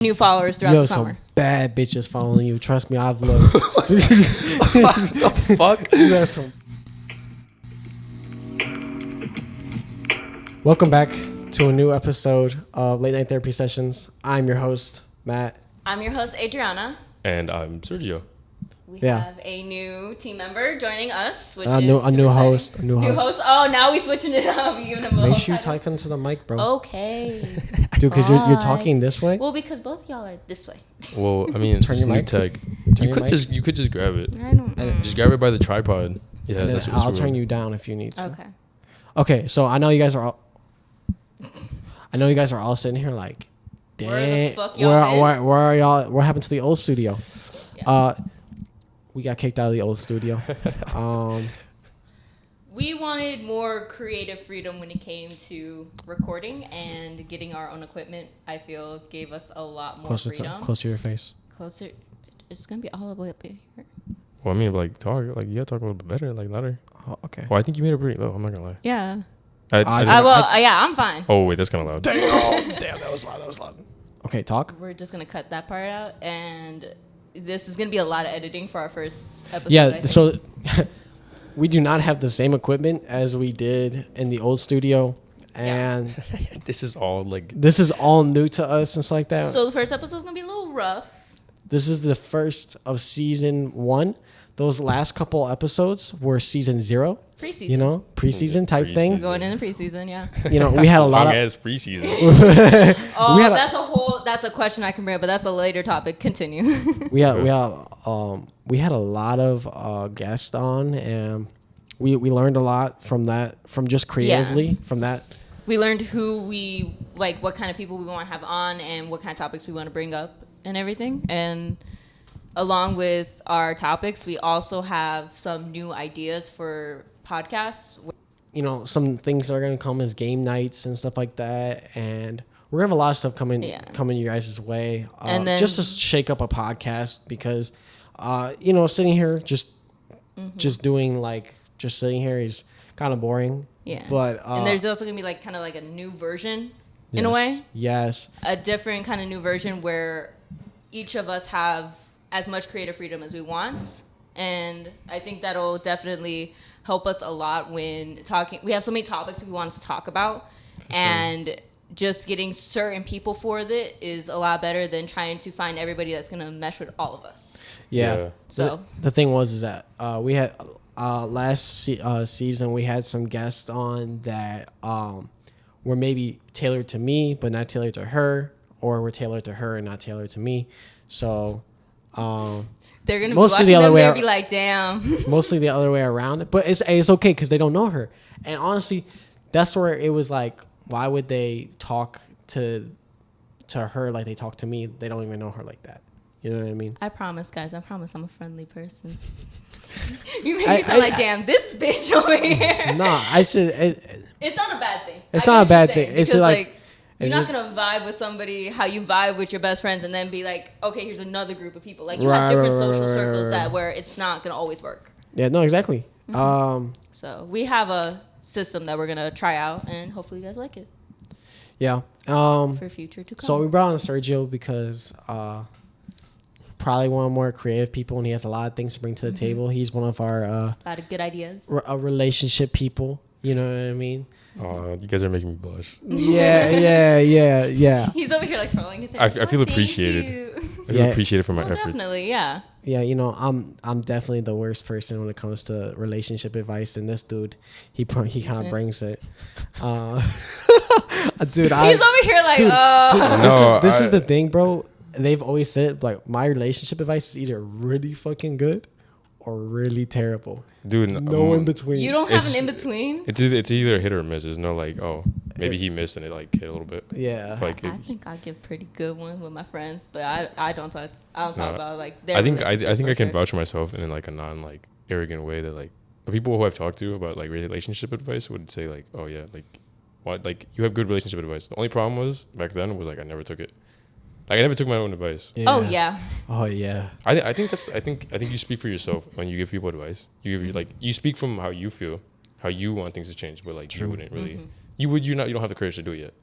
new followers throughout the summer. Some bad bitches following you. Trust me, I've looked. What the fuck? You have some. Welcome back to a new episode of Late Night Therapy Sessions. I'm your host, Matt. I'm your host, Adrianna. And I'm Sergio. We have a new team member joining us, which is a new host. A new host. Oh, now we're switching it up. Giving them Make sure you talk into the mic, bro. Okay. Dude, because you're talking this way. Well, because both y'all are this way. Well, I mean, Turn it's your new mic. tech. Turn You your could mic. just grab it. I don't know. Just grab it by the tripod. Yeah, And then that's I'll turn you down if you need to. Okay. Okay, so I know you guys are all sitting here like, Where the dang, fuck y'all been? where are y'all? What happened to the old studio? Yeah. We got kicked out of the old studio. We wanted more creative freedom when it came to recording, and getting our own equipment, I feel, gave us a lot more freedom. Closer to your face. Closer. It's going to be all the way up here. Well, I mean, like you gotta talk a little bit better, like louder. Oh, okay. Well, I think you made it pretty low. I'm not gonna lie. Yeah. I I'm fine. oh wait, that's kind of loud. Damn, that was loud. Okay, talk. We're just going to cut that part out, and this is going to be a lot of editing for our first episode. Yeah, so we do not have the same equipment as we did in the old studio, and This is all like. this is all new to us and stuff like that. So the first episode is going to be a little rough. This is the first of season 1. Those last couple episodes were season 0. Preseason. You know, preseason type Preseason. thing. Going into preseason, yeah. You know, we had a lot Long of. as preseason. Oh, We had that's a question I can bring up, but that's a later topic. Continue. we had a lot of guests on, and we learned a lot from that, from just creatively from that. We learned who we like, what kind of people we want to have on, and what kind of topics we want to bring up and everything. And along with our topics, we also have some new ideas for podcasts. You know, some things that are going to come as game nights and stuff like that, and we're gonna have a lot of stuff coming you guys' way, And then, just to shake up a podcast, because you know, sitting here just doing like just sitting here is kind of boring. Yeah. But and there's also gonna be like kind of like a new version in a way, Yes. a different kind of new version where each of us have as much creative freedom as we want. And I think that'll definitely help us a lot when talking. We have so many topics we want to talk about, and just getting certain people for it is a lot better than trying to find everybody that's going to mesh with all of us. Yeah. So the thing is that we had last season we had some guests on that were maybe tailored to me but not tailored to her, or were tailored to her and not tailored to me. So they're going to be mostly watching the other them way and be like, damn. mostly the other way around. But it's okay because they don't know her. And honestly, that's where it was like, why would they talk to her like they talk to me? They don't even know her like that. You know what I mean? I promise, guys. I promise I'm a friendly person. You make me sound like, damn, this bitch over here. No, I should. It's not a bad thing. It's I not a get what you're bad saying, thing. It's because, just like you're it's not just- gonna vibe with somebody how you vibe with your best friends, and then be like, okay, here's another group of people. Like you have different social circles that where it's not gonna always work. Yeah, no, exactly. So we have a system that we're gonna try out, and hopefully you guys like it Yeah. for future to come. So we brought on Sergio because probably one of the more creative people, and he has a lot of things to bring to the table. He's one of our a lot of good ideas. relationship people. You know what I mean? You guys are making me blush. Yeah. He's over here like twirling his hair. I feel Thank appreciated. you. I feel Yeah. appreciated for my Well, efforts. definitely, yeah. Yeah, you know, I'm definitely the worst person when it comes to relationship advice, and this dude, he kind of brings it. Dude, He's over here like, this is the thing, bro. They've always said like my relationship advice is either really fucking good or really terrible. Dude, No in between. you don't have It's- an in between. It's either a hit or a miss. There's no like, oh, maybe he missed and it like hit a little bit. Yeah. Like I think I give pretty good one with my friends, but I don't talk about like their I think I relationships think for I can sure. vouch for myself in like a non like arrogant way that like the people who I've talked to about like relationship advice would say like, oh yeah, like what, like you have good relationship advice. The only problem was back then was like I never took it. Like I never took my own advice. Oh yeah. Oh yeah. I think you speak for yourself when you give people advice. You speak from how you feel, how you want things to change, but like you wouldn't really. You don't have the courage to do it yet.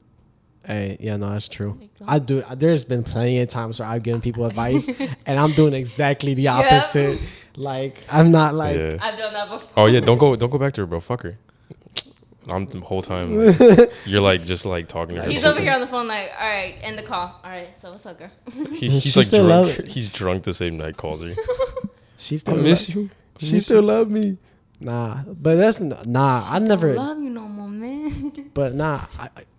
Hey, yeah, no, that's true. I do. There's been plenty of times where I've given people advice, and I'm doing exactly the opposite. Like, I'm not like. Yeah. I've done that before. Oh yeah, don't go back to her, bro. Fuck her. I'm the whole time. Like, you're like just like talking to her. He's over here on the phone, like, all right, end the call. All right, so what's up, girl? He's She like still drunk. love- He's drunk the same night. Calls her. She I still miss you. She still love me. Nah, but that's I never. Love you no more, man. But nah,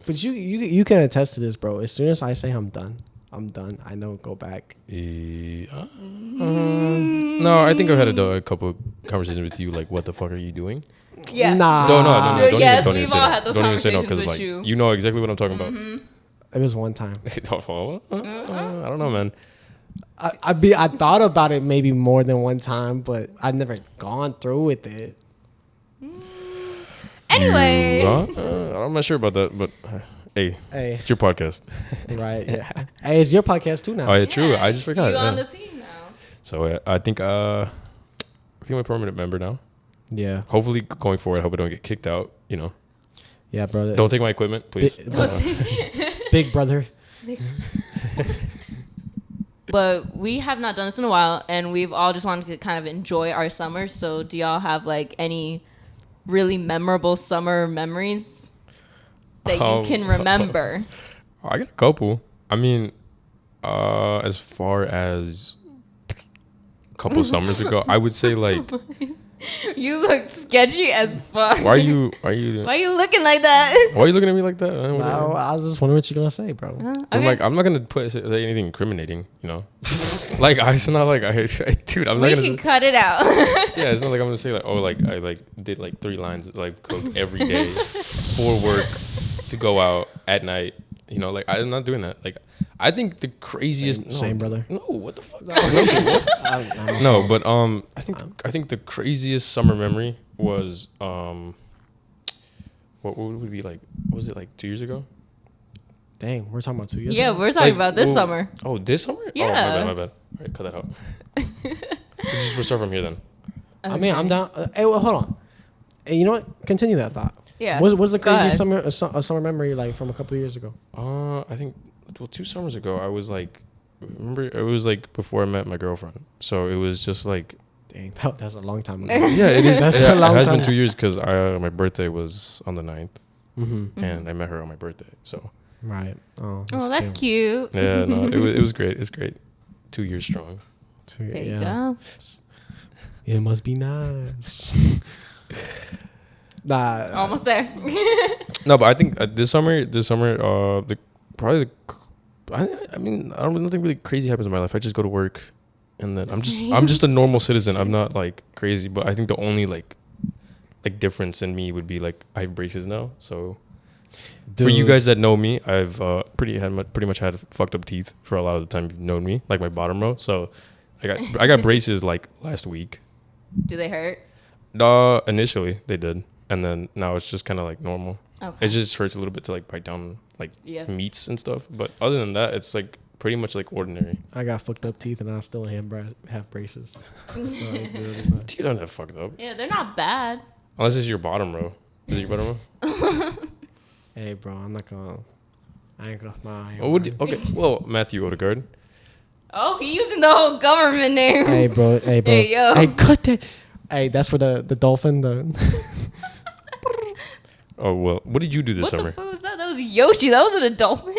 but you can attest to this, bro. As soon as I say I'm done, I'm done. I don't go back. No, I think I've had a couple conversations with you. Like, what the fuck are you doing? Yeah. Nah, No, don't Yes, even we've say all that. had those Don't even say no conversations because with like you. know exactly what I'm talking It was one time. about. I don't know, man. I thought about it maybe more than one time, but I've never gone through with it. Anyway. I'm not sure about that, but hey, Hey, it's your podcast. right? Yeah. Hey, it's your podcast too now. Oh yeah, true. I just forgot. You on Yeah. the team now. So I think I'm a permanent member now. Yeah, Hopefully, going forward, I hope I don't get kicked out. You know, yeah, brother. don't take my equipment, please. Big brother. But we have not done this in a while, and we've all just wanted to kind of enjoy our summer. So, do y'all have like any really memorable summer memories that you can remember? I got a couple. I mean, as far as a couple summers ago, I would say like, You look sketchy as fuck. why are you Why are you looking like that? why are you looking at me like that? No, I was just wondering what you're gonna say, bro. I'm like, I'm not gonna say anything incriminating, you know. Like it's not like dude, I'm we not can gonna. cut it out. Yeah, it's not like I'm gonna say like, oh, like I like did like 3 lines of like coke every day for work to go out at night. You know, like I'm not doing that. Like I think the craziest Same brother. No, what the fuck? No, but I think the craziest summer memory was what would it be like? What was it like 2 years ago? Dang, we're talking about 2 years. Yeah, ago? we're talking Like, about this well, summer. Oh, this summer? Yeah. Oh, my bad. All right, cut that out. We'll start from here then. I mean, I'm down. Hey, well, hold on. Hey, you know what? Continue that thought. Yeah. What's the Go craziest ahead. summer memory like from a couple of years ago? I think 2 summers ago I was like, remember it was like before I met my girlfriend, so it was just like, Dang, that's a long time ago. yeah, it is. That's Yeah, a long it has time. been 2 years because my birthday was on the 9th, Mm-hmm. and I met her on my birthday. So Right. Oh, Oh, that's cute. yeah, no, it was great. It's great. 2 years strong. There you yeah. go. It must be nice. Nah. Almost there. No, but I think this summer, I mean, nothing really crazy happens in my life. I just go to work, and then I'm just a normal citizen. I'm not like crazy, but I think the only like difference in me would be like I have braces now. So for you Dude. guys that know me, I've pretty much had fucked up teeth for a lot of the time you've known me, like my bottom row. So I got braces like last week. Do they hurt? Initially they did, and then now it's just kind of like normal. Okay. It just hurts a little bit to like bite down like Yeah. meats and stuff, but other than that, it's like pretty much like ordinary. I got fucked up teeth and I still have braces. So, like, literally not- Teeth aren't that fucked up, Yeah, they're not bad. unless it's your bottom row. Is it your bottom row? Hey, bro, I'm not gonna. I ain't gonna. Nah, I ain't Oh, gonna- okay. Well, Matthew Odegaard. Oh, he using the whole government name. Hey, bro. Hey, bro. Hey, yo. Hey, cut that. Hey, that's for the dolphin. The Oh well, what did you do this What summer? the fuck was that? That was Yoshi. That wasn't a dolphin.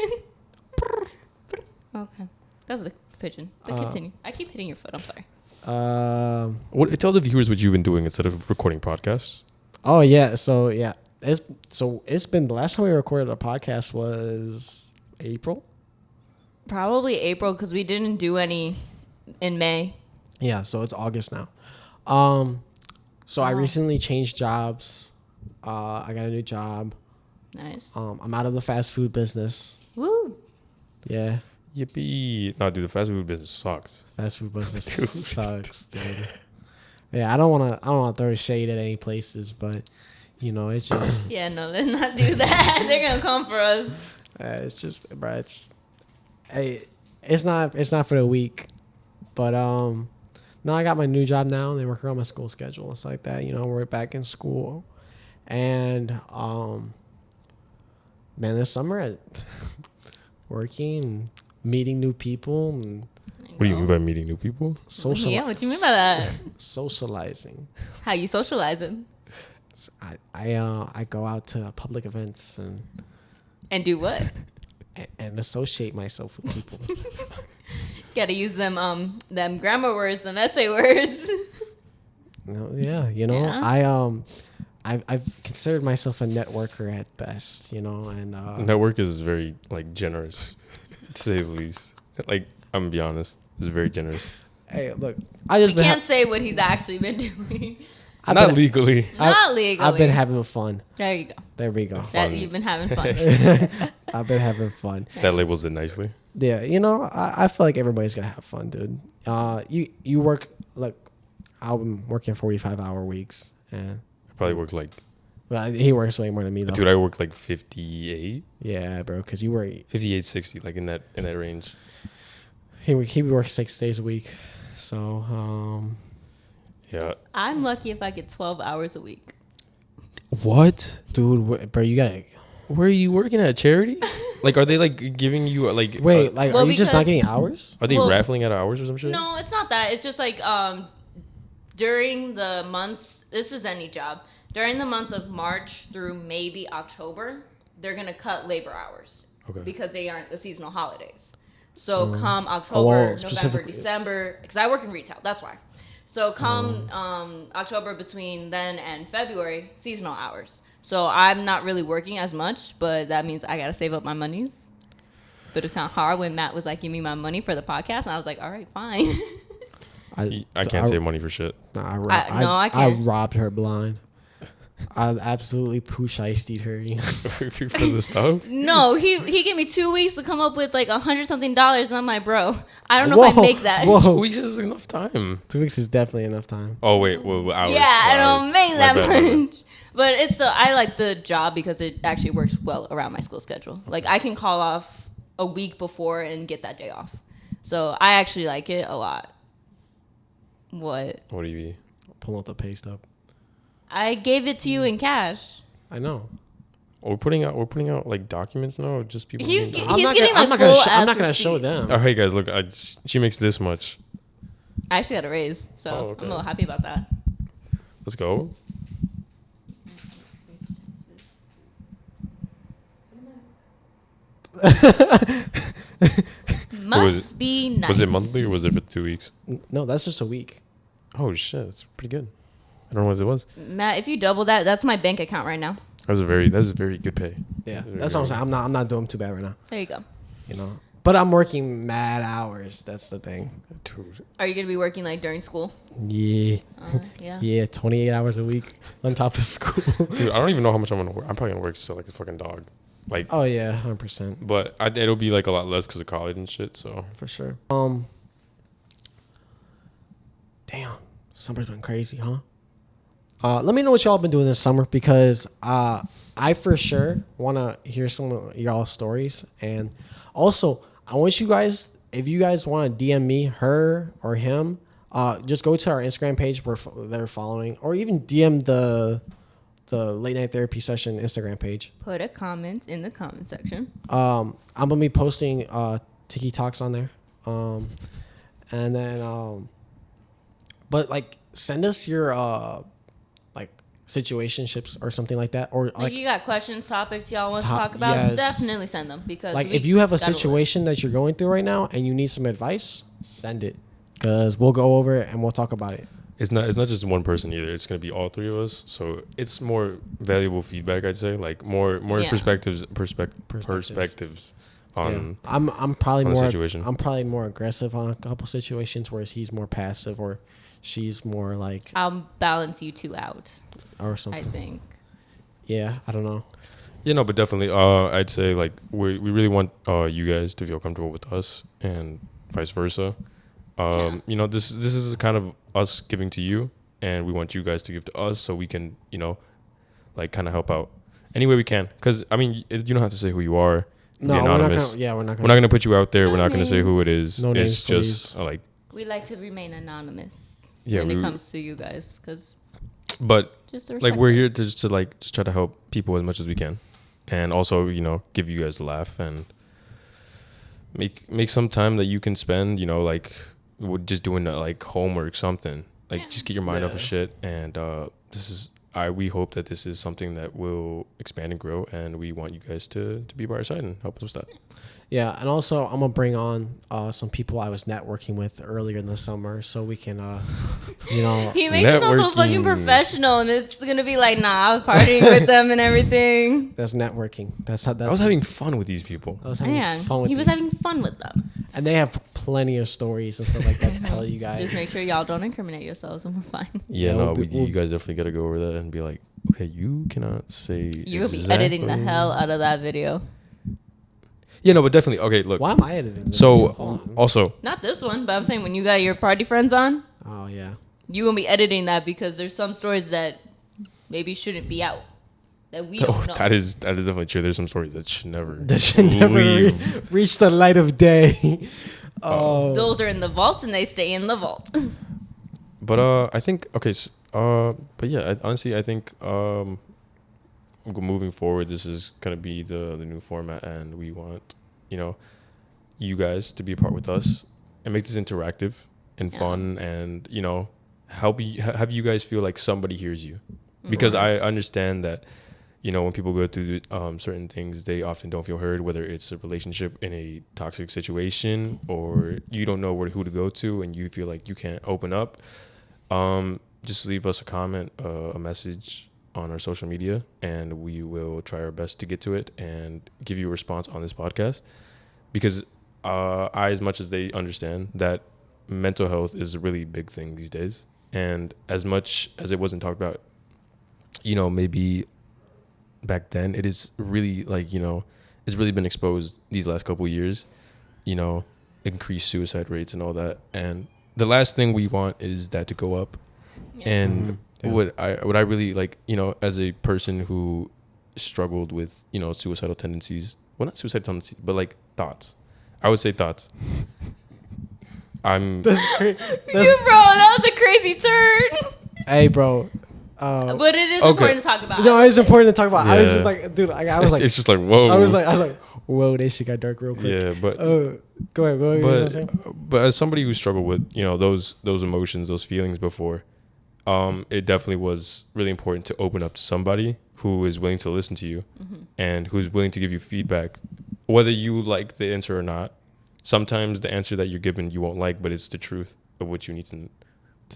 Okay. That was a pigeon. But continue. I keep hitting your foot. I'm sorry. What? Tell the viewers what you've been doing instead of recording podcasts. Oh yeah. So yeah. It's been the last time we recorded a podcast was April. Probably April because we didn't do any in May. Yeah. So it's August now. So I recently changed jobs. I got a new job. Nice. I'm out of the fast food business. Woo. Yeah. Yippee! No, dude, the fast food business sucks. Fast food business sucks, dude. Yeah, I don't wanna throw shade at any places, but you know, it's just Yeah, no, let's not do that. They're gonna come for us. it's just, bro. It's not for the weak, but no, I got my new job now. They work around my school schedule and stuff like that. You know, we're back in school, and Man, this summer, working, meeting new people, and What do you mean by meeting new people? Yeah, what do you mean by that? socializing. How you socializing? I go out to public events And do what? and associate myself with people. Gotta use them grammar words, them essay words. Yeah. I've considered myself a networker at best, and Network is very like generous, to say the least. Like I'm gonna be honest, it's very generous. hey, look, I just You can't say what he's actually been doing. Not legally. Not legally. I've been having fun. There you go. There we go. That you've been having fun. I've been having fun. That labels it nicely. Yeah, I feel like everybody's gonna have fun, dude. You work like I'm working 45-hour weeks, and I probably work like, he works way more than me though. dude, I work like 58, Yeah, bro, because you work 58, 60, like in that range. he works 6 days a week, so Yeah. I'm lucky if I get 12 hours a week. What? dude, bro, you gotta Where are you working at? Charity? Like, are they like giving you like? wait. Like, well, are you just not because- getting hours? Are they well- raffling out of hours or some shit? No, it's not that. It's just like during the months, this is any job, during the months of March through maybe October, they're going to cut labor hours. Okay. Because they aren't the seasonal holidays. So come well, October, November, specifically- December, because I work in retail, that's why. So come October between then and February, seasonal hours. So I'm not really working as much, but that means I got to save up my monies. But it's kind of hard when Matt was like, give me my money for the podcast. And I was like, all right, fine. I can't save money for shit. Nah, I I can't. robbed her blind. I absolutely poo-shiested her. For the stuff? No, he gave me 2 weeks to come up with like $100-something, and I'm like, bro, I don't know if I make that. 2 weeks is enough time. 2 weeks is definitely enough time. Oh wait, well, hours. Yeah, I hours. don't make My that bad, my bad. much. But it's still, I like the job because it actually works well around my school schedule. Like I can call off a week before and get that day off. So I actually like it a lot. What? What do you mean? Pull out the pay stub. I gave it to you in cash. I know. Oh, we're putting out like documents now. Just people. He's being- He's getting, like, I'm not full-ass gonna show receipts. them. Oh, hey guys, look, she makes this much. I actually got a raise, so Oh, okay. I'm a little happy about that. Let's go. Must be nice. Was it monthly or was it for 2 weeks? No, that's just a week. Oh shit, that's pretty good. I don't know what it was. Matt, if you double that, that's my bank account right now. That's a very good pay. Yeah, Very, that's what I'm very saying. I'm not doing too bad right now. There you go. But I'm working mad hours. That's the thing. Dude. Are you gonna be working like during school? Yeah, Yeah. yeah, 28 hours a week on top of school. Dude, I don't even know how much I'm gonna work. I'm probably gonna work still like a fucking dog. Like, Oh yeah, 100% but it'll be like a lot less because of college and shit. So for sure. Damn, summer's been crazy, huh? Let me know what y'all been doing this summer because I for sure want to hear some of y'all's stories. And also, I want you guys, if you guys want to DM me, her or him, just go to our Instagram page where they're following, or even DM the Late Night Therapy Session Instagram page. Put a comment in the comment section. I'm gonna be posting Tiki Talks on there, and then but like send us your like situationships or something like that, or Like like you got questions, topics y'all want to Top- talk about, yes. definitely send them because like we if you have a got list. situation that you're going through right now and you need some advice, send it because we'll go over it and we'll talk about it. it's not just one person either. It's gonna be all three of us. So it's more valuable feedback, I'd say. Like more Yeah. perspectives Yeah. on I'm probably on the more situation. I'm probably more aggressive on a couple situations, whereas he's more passive or she's more like I'll balance you two out. or I something. think. Yeah, I don't know. Yeah, no, but definitely. I'd say like we really want you guys to feel comfortable with us and vice versa. You know, this is kind of us giving to you, and we want you guys to give to us, so we can, you know, like kind of help out any way we can. Because I mean, you don't have to say who you are. No, Be we're not anonymous. gonna. Yeah, we're not We're gonna. not gonna put you out there. No We're not gonna say who it names. is. No It's names, just like, We like to remain anonymous yeah, when it comes to you guys because but just to like respect we're it. here to just try to help people as much as we can, and also, give you guys a laugh and make some time that you can spend, like with just doing like homework, something like just get your mind off of shit. And we hope that this is something that will expand and grow, and we want you guys to be by our side and help us with that. Yeah, and also I'm gonna bring on some people I was networking with earlier in the summer, so we can, He makes it sound so fucking professional, and it's gonna be like, nah, I was partying with them and everything. That's networking. I was having fun with these people. I was having fun with he was having fun with them, and they have plenty of stories and stuff like that to tell you guys. Just make sure y'all don't incriminate yourselves, and we're fine. Yeah, you guys definitely gotta go over that and be like, okay, you cannot say. You'll be editing the hell out of that video. Yeah, no, but definitely. Okay, look. Why am I editing? So, also. Not this one, but I'm saying when you got your party friends on. Oh, yeah. You gonna be editing that because there's some stories that maybe shouldn't be out. That we don't know. That is definitely true. There's some stories that should never reach the light of day. Those are in the vault and they stay in the vault. But I think, okay, so, but yeah, honestly, I think moving forward, this is going to be the new format, and we want, you guys to be a part with us and make this interactive and fun, and, have you guys feel like somebody hears you. Because I understand that, when people go through certain things, they often don't feel heard, whether it's a relationship in a toxic situation or you don't know who to go to and you feel like you can't open up. Just leave us a comment, a message on our social media, and we will try our best to get to it and give you a response on this podcast. Because as much as they understand that mental health is a really big thing these days, and as much as it wasn't talked about, maybe back then, it is really it's really been exposed these last couple of years, increased suicide rates and all that. And the last thing we want is that to go up. And what I really like, as a person who struggled with, suicidal tendencies, well, not suicidal tendencies, but like thoughts. I would say thoughts. Bro, that was a crazy turn. Hey, bro. But it is important to talk about. No, it's important to talk about. Yeah. I was just like, dude, I was like, it's just like, whoa. I was like, whoa, this shit got dark real quick. Yeah, but go ahead. But as somebody who struggled with, those emotions, those feelings before, it definitely was really important to open up to somebody who is willing to listen to you and who's willing to give you feedback, whether you like the answer or not. Sometimes the answer that you're given you won't like, but it's the truth of what you need to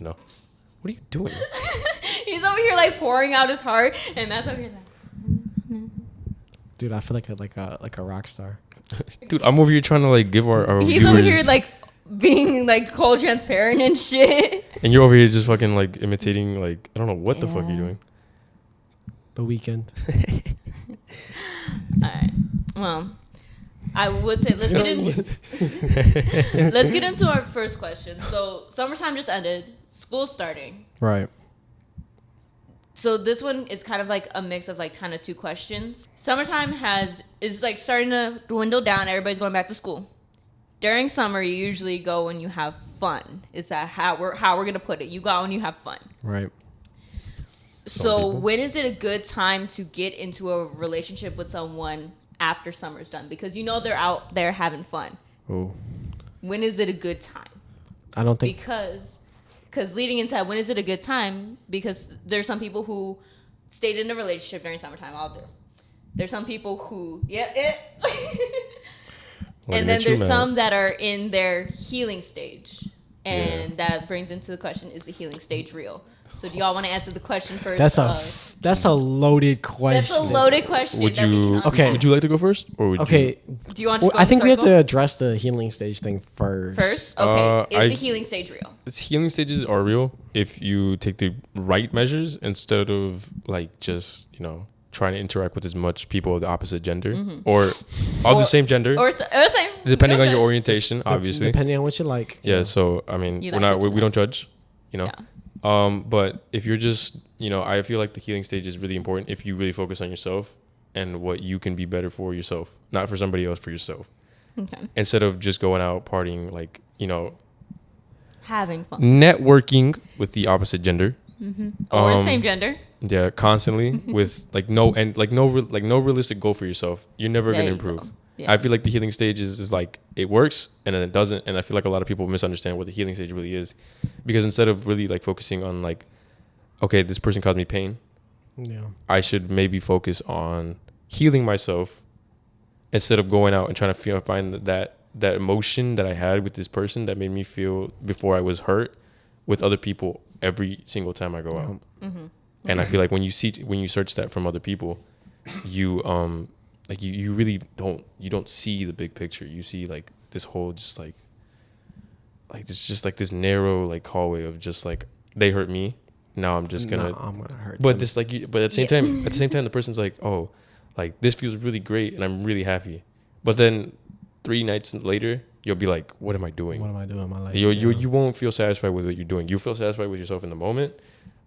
know. What are you doing? He's over here like pouring out his heart, and Matt's over here like. Dude, I feel like a rock star. Dude, I'm over here trying to like give our He's viewers, over here like being like cold transparent and shit. And you're over here just fucking like imitating like I don't know what the fuck you're doing. The Weeknd. All right. Well, I would say let's get into our first question. So summertime just ended, school's starting. Right. So this one is kind of like a mix of like kind of two questions. Summertime is like starting to dwindle down. Everybody's going back to school. During summer, you usually go when you have fun. Is that how we're gonna put it? You go when you have fun. Right. So when is it a good time to get into a relationship with someone after summer's done? Because they're out there having fun. Oh. When is it a good time? I don't think Because leading into that, when is it a good time? Because there's some people who stayed in a relationship during summertime. I'll do. There's some people who and then there's some that are in their healing stage, and that brings into the question: is the healing stage real? So do y'all want to answer the question first? That's a loaded question. That's a loaded question. Would you like to go first, or would you? Do you want to? I think we have to address the healing stage thing first. First, okay. Is the healing stage real? Healing stages are real if you take the right measures instead of like just trying to interact with as much people of the opposite gender or of the same gender or same, depending on your orientation, obviously. Depending on what you like. Yeah. So I mean, we don't judge. Yeah. But if you're just, I feel like the healing stage is really important if you really focus on yourself and what you can be better for yourself, not for somebody else, for yourself. Okay. Instead of just going out partying, like, having fun, networking with the opposite gender, Or same gender. Yeah, constantly with like no realistic goal for yourself. You're never There gonna you improve. go. Yeah. I feel like the healing stage is like it works and then it doesn't, and I feel like a lot of people misunderstand what the healing stage really is, because instead of really like focusing on like, okay, this person caused me pain, I should maybe focus on healing myself instead of going out and trying to find that emotion that I had with this person that made me feel before I was hurt with other people every single time I go out. And I feel like when you search that from other people, you like you really don't see the big picture. You see like this whole just like this narrow like hallway of just like they hurt me. Now I'm just gonna hurt. But this like but at the same time the person's like, oh, like this feels really great and I'm really happy. But then 3 nights later you'll be like, what am I doing? What am I doing in my life? You won't feel satisfied with what you're doing. You feel satisfied with yourself in the moment,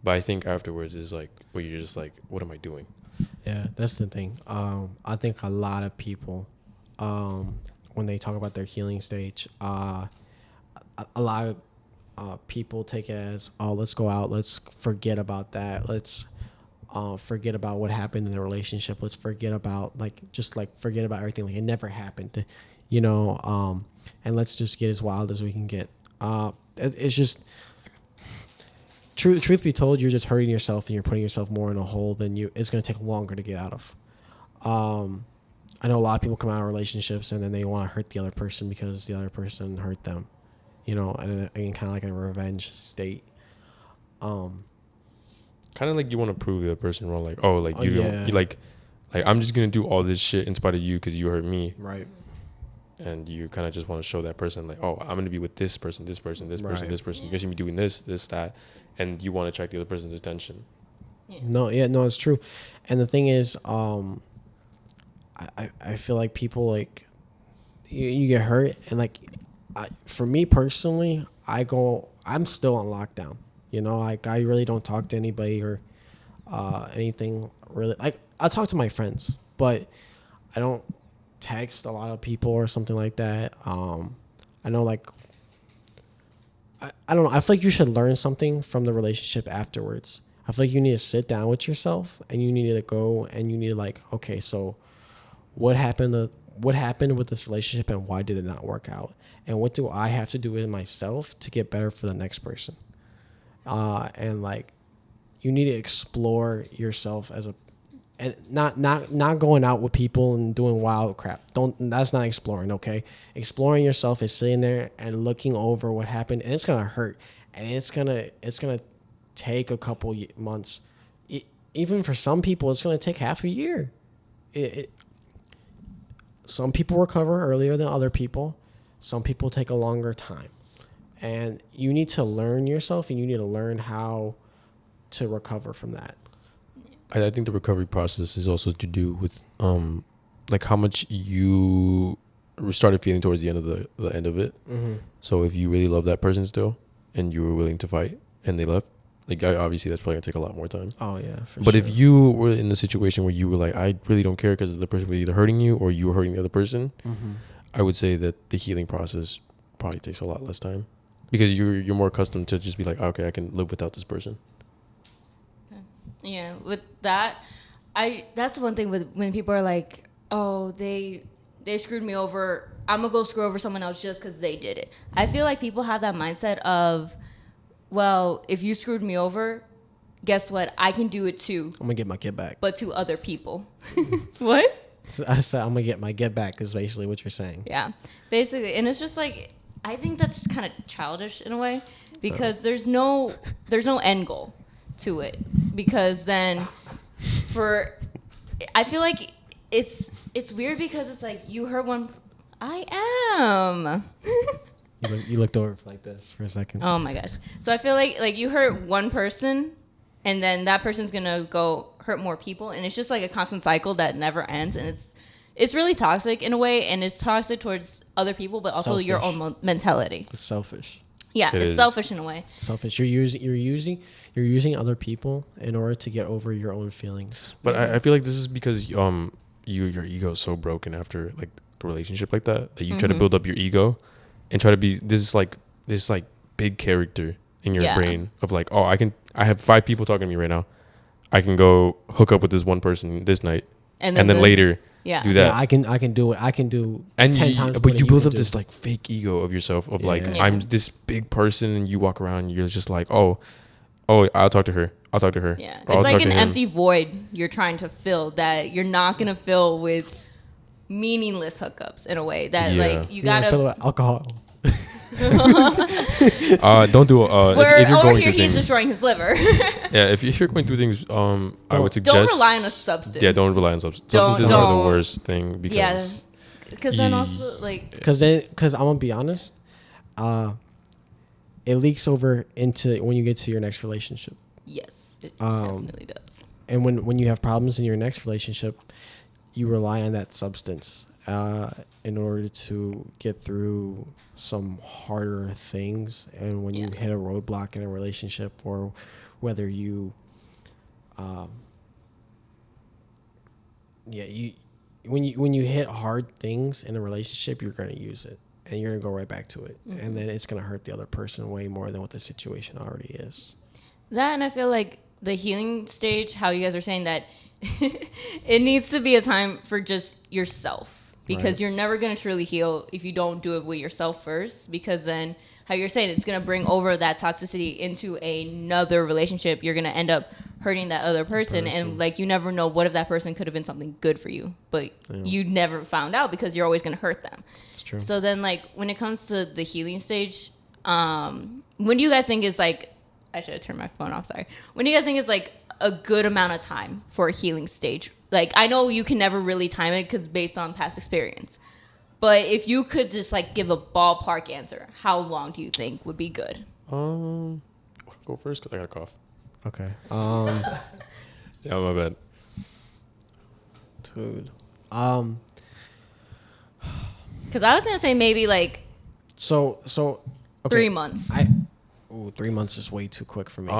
but I think afterwards is like where you're just like, what am I doing? Yeah, that's the thing. I think a lot of people, when they talk about their healing stage, a lot of people take it as, oh, let's go out, let's forget about that, let's forget about what happened in the relationship, let's forget about forget about everything, like it never happened, and let's just get as wild as we can get. It's just truth be told, you're just hurting yourself and you're putting yourself more in a hole than it's going to take longer to get out of. I know a lot of people come out of relationships and then they want to hurt the other person because the other person hurt them, and kind of like in a revenge state. Kind of like you want to prove the other person wrong, like, oh, like you yeah. don't, you like I'm just going to do all this shit in spite of you because you hurt me. Right. And you kind of just want to show that person like, oh, I'm going to be with this person, this person, this person, Right. this person. You're going to be doing this, that. And you want to attract the other person's attention. Yeah. No, it's true. And the thing is, I feel like people like you get hurt, and like for me personally, I'm still on lockdown. I really don't talk to anybody or anything really. Like I talk to my friends, but I don't text a lot of people or something like that. I know like. I don't know. I feel like you should learn something from the relationship afterwards. I feel like you need to sit down with yourself and you need to go and you need to like, okay, so what happened with this relationship and why did it not work out? And what do I have to do with myself to get better for the next person? And like, you need to explore yourself and not going out with people and doing wild crap. That's not exploring, okay? Exploring yourself is sitting there and looking over what happened, and it's gonna hurt, and it's gonna take a couple months. Even for some people, it's gonna take half a year. Some people recover earlier than other people. Some people take a longer time, and you need to learn yourself, and you need to learn how to recover from that. I think the recovery process is also to do with like how much you started feeling towards the end of it. Mm-hmm. So if you really love that person still and you were willing to fight and they left, like obviously that's probably gonna take a lot more time. Oh yeah, but sure. If you were in the situation where you were like, I really don't care because the person was either hurting you or you were hurting the other person, I would say that the healing process probably takes a lot less time because you're more accustomed to just be like, okay, I can live without this person. Yeah, with that, that's the one thing with when people are like, oh, they screwed me over, I'm gonna go screw over someone else just because they did it. I feel like people have that mindset of, well, if you screwed me over, guess what? I can do it too. I'm gonna get my get back. But to other people. What? I said I'm gonna get my get back is basically what you're saying. Yeah, basically. And it's just like, I think that's kind of childish in a way because there's no end goal to it, because then I feel like it's weird because it's like you hurt one. I am. You looked over like this for a second. Oh my gosh. So I feel like you hurt one person and then that person's gonna go hurt more people, and it's just like a constant cycle that never ends, and it's really toxic in a way, and it's toxic towards other people but also your own mentality. It's selfish. Yeah, it's selfish in a way. Selfish. You're using other people in order to get over your own feelings. But I feel like this is because your ego is so broken after like a relationship like that you try to build up your ego and try to be this like big character in your brain of like, oh, I have 5 people talking to me right now. I can go hook up with this one person this night, and then later do that. Yeah, I can do it. I can do and 10 times. But you build up this like fake ego of yourself of like, Yeah. I'm this big person, and you walk around, and you're just like, oh, I'll talk to her. Yeah, Or it's I'll like talk an to him. empty void you're trying to fill that you're not gonna fill with meaningless hookups in a way that like you gotta. fill it with alcohol. Don't do if you're over going here, through he's things. destroying his liver. Yeah, if you're going through things, I would suggest Don't rely on a substance. Yeah, don't rely on substances. Substances are the worst thing because because then also like because I'm gonna be honest, it leaks over into when you get to your next relationship. yes, it definitely does. And when you have problems in your next relationship, you rely on that substance in order to get through some harder things. And when you hit a roadblock in a relationship, or whether you, when you hit hard things in a relationship, you're gonna use it and you're gonna go right back to it, and then it's gonna hurt the other person way more than what the situation already is. That, and I feel like the healing stage, how you guys are saying that it needs to be a time for just yourself, because you're never going to truly heal if you don't do it with yourself first, because then how you're saying it's going to bring over that toxicity into another relationship. You're going to end up hurting that other person. And like, you never know, what if that person could have been something good for you, but you never found out because you're always going to hurt them. It's true. So then like when it comes to the healing stage, when do you guys think is like, I should have turned my phone off, sorry. When do you guys think is like a good amount of time for a healing stage? Like, I know you can never really time it because based on past experience, but if you could just like give a ballpark answer, how long do you think would be good? Go first because I got a cough. Okay. Yeah, my bad. Dude. Because I was gonna say maybe like So okay. 3 months. 3 months is way too quick for me.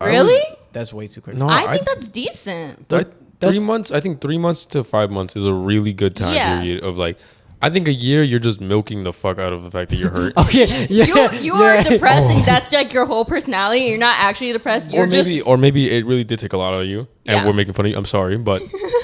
Really? That's way too quick. No, I think that's decent. 3 months. I think 3 months to 5 months is a really good time period of like. I think a year you're just milking the fuck out of the fact that you're hurt. Okay, yeah. You are depressed, and that's like your whole personality. You're not actually depressed. You're or maybe it really did take a lot out of you, and we're making fun of you. I'm sorry, but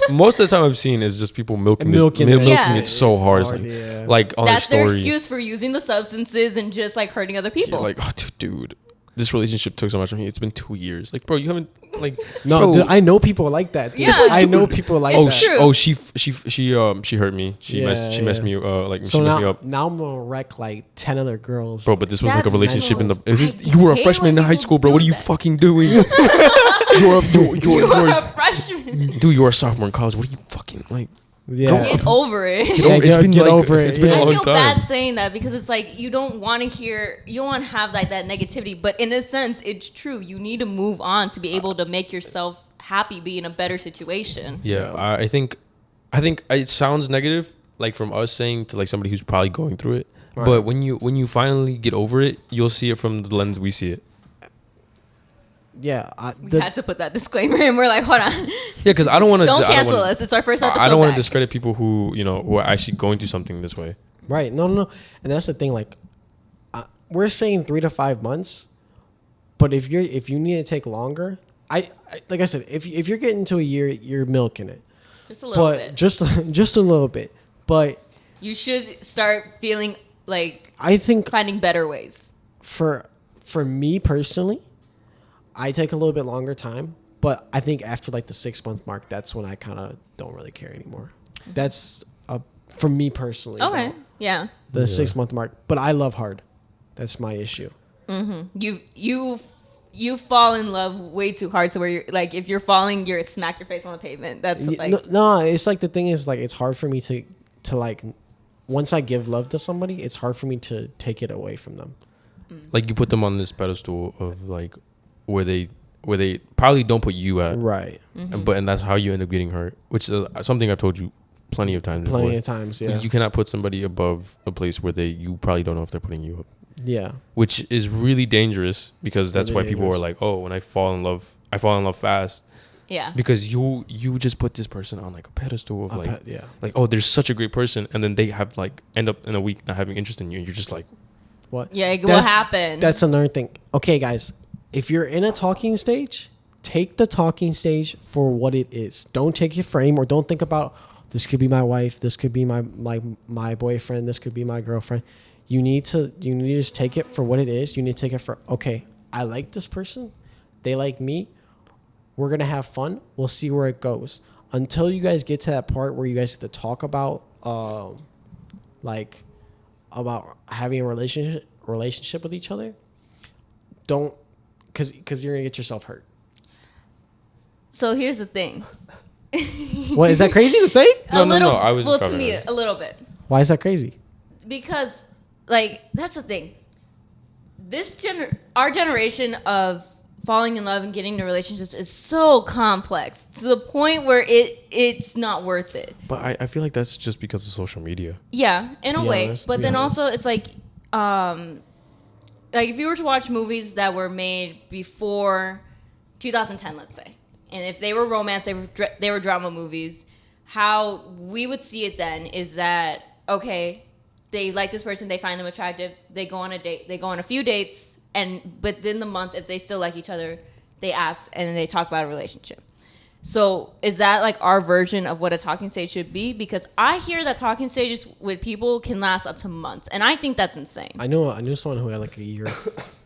most of the time I've seen is just people milking it so hard. It's like on that's their their story. excuse for using the substances and just like hurting other people. Like, oh, dude, this relationship took so much from me. It's been 2 years. Like, bro, you haven't like. No, bro, dude, I know people like that. Dude. Yeah, I know people like that. true. She hurt me. She messed me like So she messed me up. now I'm gonna wreck like 10 other girls. Bro, but this was like a That's relationship in the. I You were a hate freshman when in high people school, bro. What are do you that. fucking doing? you're You're a freshman. dude. You're a sophomore in college. What are you fucking like? Yeah. Get over it. Get over it. It's been Yeah. a I long feel time. bad saying that because it's like you don't want to have like that negativity, but in a sense, it's true. You need to move on to be able to make yourself happy, be in a better situation. Yeah, I think it sounds negative, like from us saying to like somebody who's probably going through it. Right. But when you finally get over it, you'll see it from the lens we see it. Yeah. We had to put that disclaimer in. We're like, hold on. Yeah, because I don't want to. Don't cancel us. It's our first episode. I don't want to back. discredit people who are actually going through something this way. Right. No. And that's the thing. Like, we're saying 3 to 5 months, but if you need to take longer, I like I said, if you're getting to a year, you're milking it. Just a little But bit. just a little bit. But You should start feeling like I think finding better ways. for me personally, I take a little bit longer time, but I think after like the 6 month mark, that's when I kind of don't really care anymore. That's for me personally. Okay. though, Yeah. the 6 month mark, but I love hard. That's my issue. You fall in love way too hard, so where you're like, if you're falling, you're smack your face on the pavement. That's like No, it's like the thing is like it's hard for me to like once I give love to somebody, it's hard for me to take it away from them. Like you put them on this pedestal of like where they probably don't put you at, Right. and that's how you end up getting hurt, which is something I've told you plenty of times. Plenty before. of times, yeah. You cannot put somebody above a place where you probably don't know if they're putting you up. Yeah. Which is really dangerous because that's Really why people are like, oh, when I fall in love fast. yeah. Because you just put this person on like a pedestal of like, yeah. like, oh, they're such a great person, and then they have like end up in a week not having interest in you, and you're just like, What? Yeah. What happened? That's another thing. okay, guys, if you're in a talking stage, take the talking stage for what it is. Don't take it for anymore. Don't think about this could be my wife, this could be my boyfriend, this could be my girlfriend. You need to just take it for what it is. You need to take it for, okay, I like this person, they like me. We're gonna have fun. We'll see where it goes. Until you guys get to that part where you guys get to talk about about having a relationship with each other, don't, because you're gonna get yourself hurt. So here's the thing. What, is that crazy to say? No. I was just to covering me it. a little bit, Why is that crazy? because like that's the thing. Our generation of falling in love and getting into relationships is so complex to the point where it's not worth it. But I feel like that's just because of social media. Yeah, in a way. honest, But then also it's like if you were to watch movies that were made before 2010, let's say, and if they were romance, they were drama movies, how we would see it then is that, okay, they like this person, they find them attractive, they go on a date, they go on a few dates, and within the month, if they still like each other, they ask and then they talk about a relationship. So is that like our version of what a talking stage should be? Because I hear that talking stages with people can last up to months, and I think that's insane. I knew someone who had like a year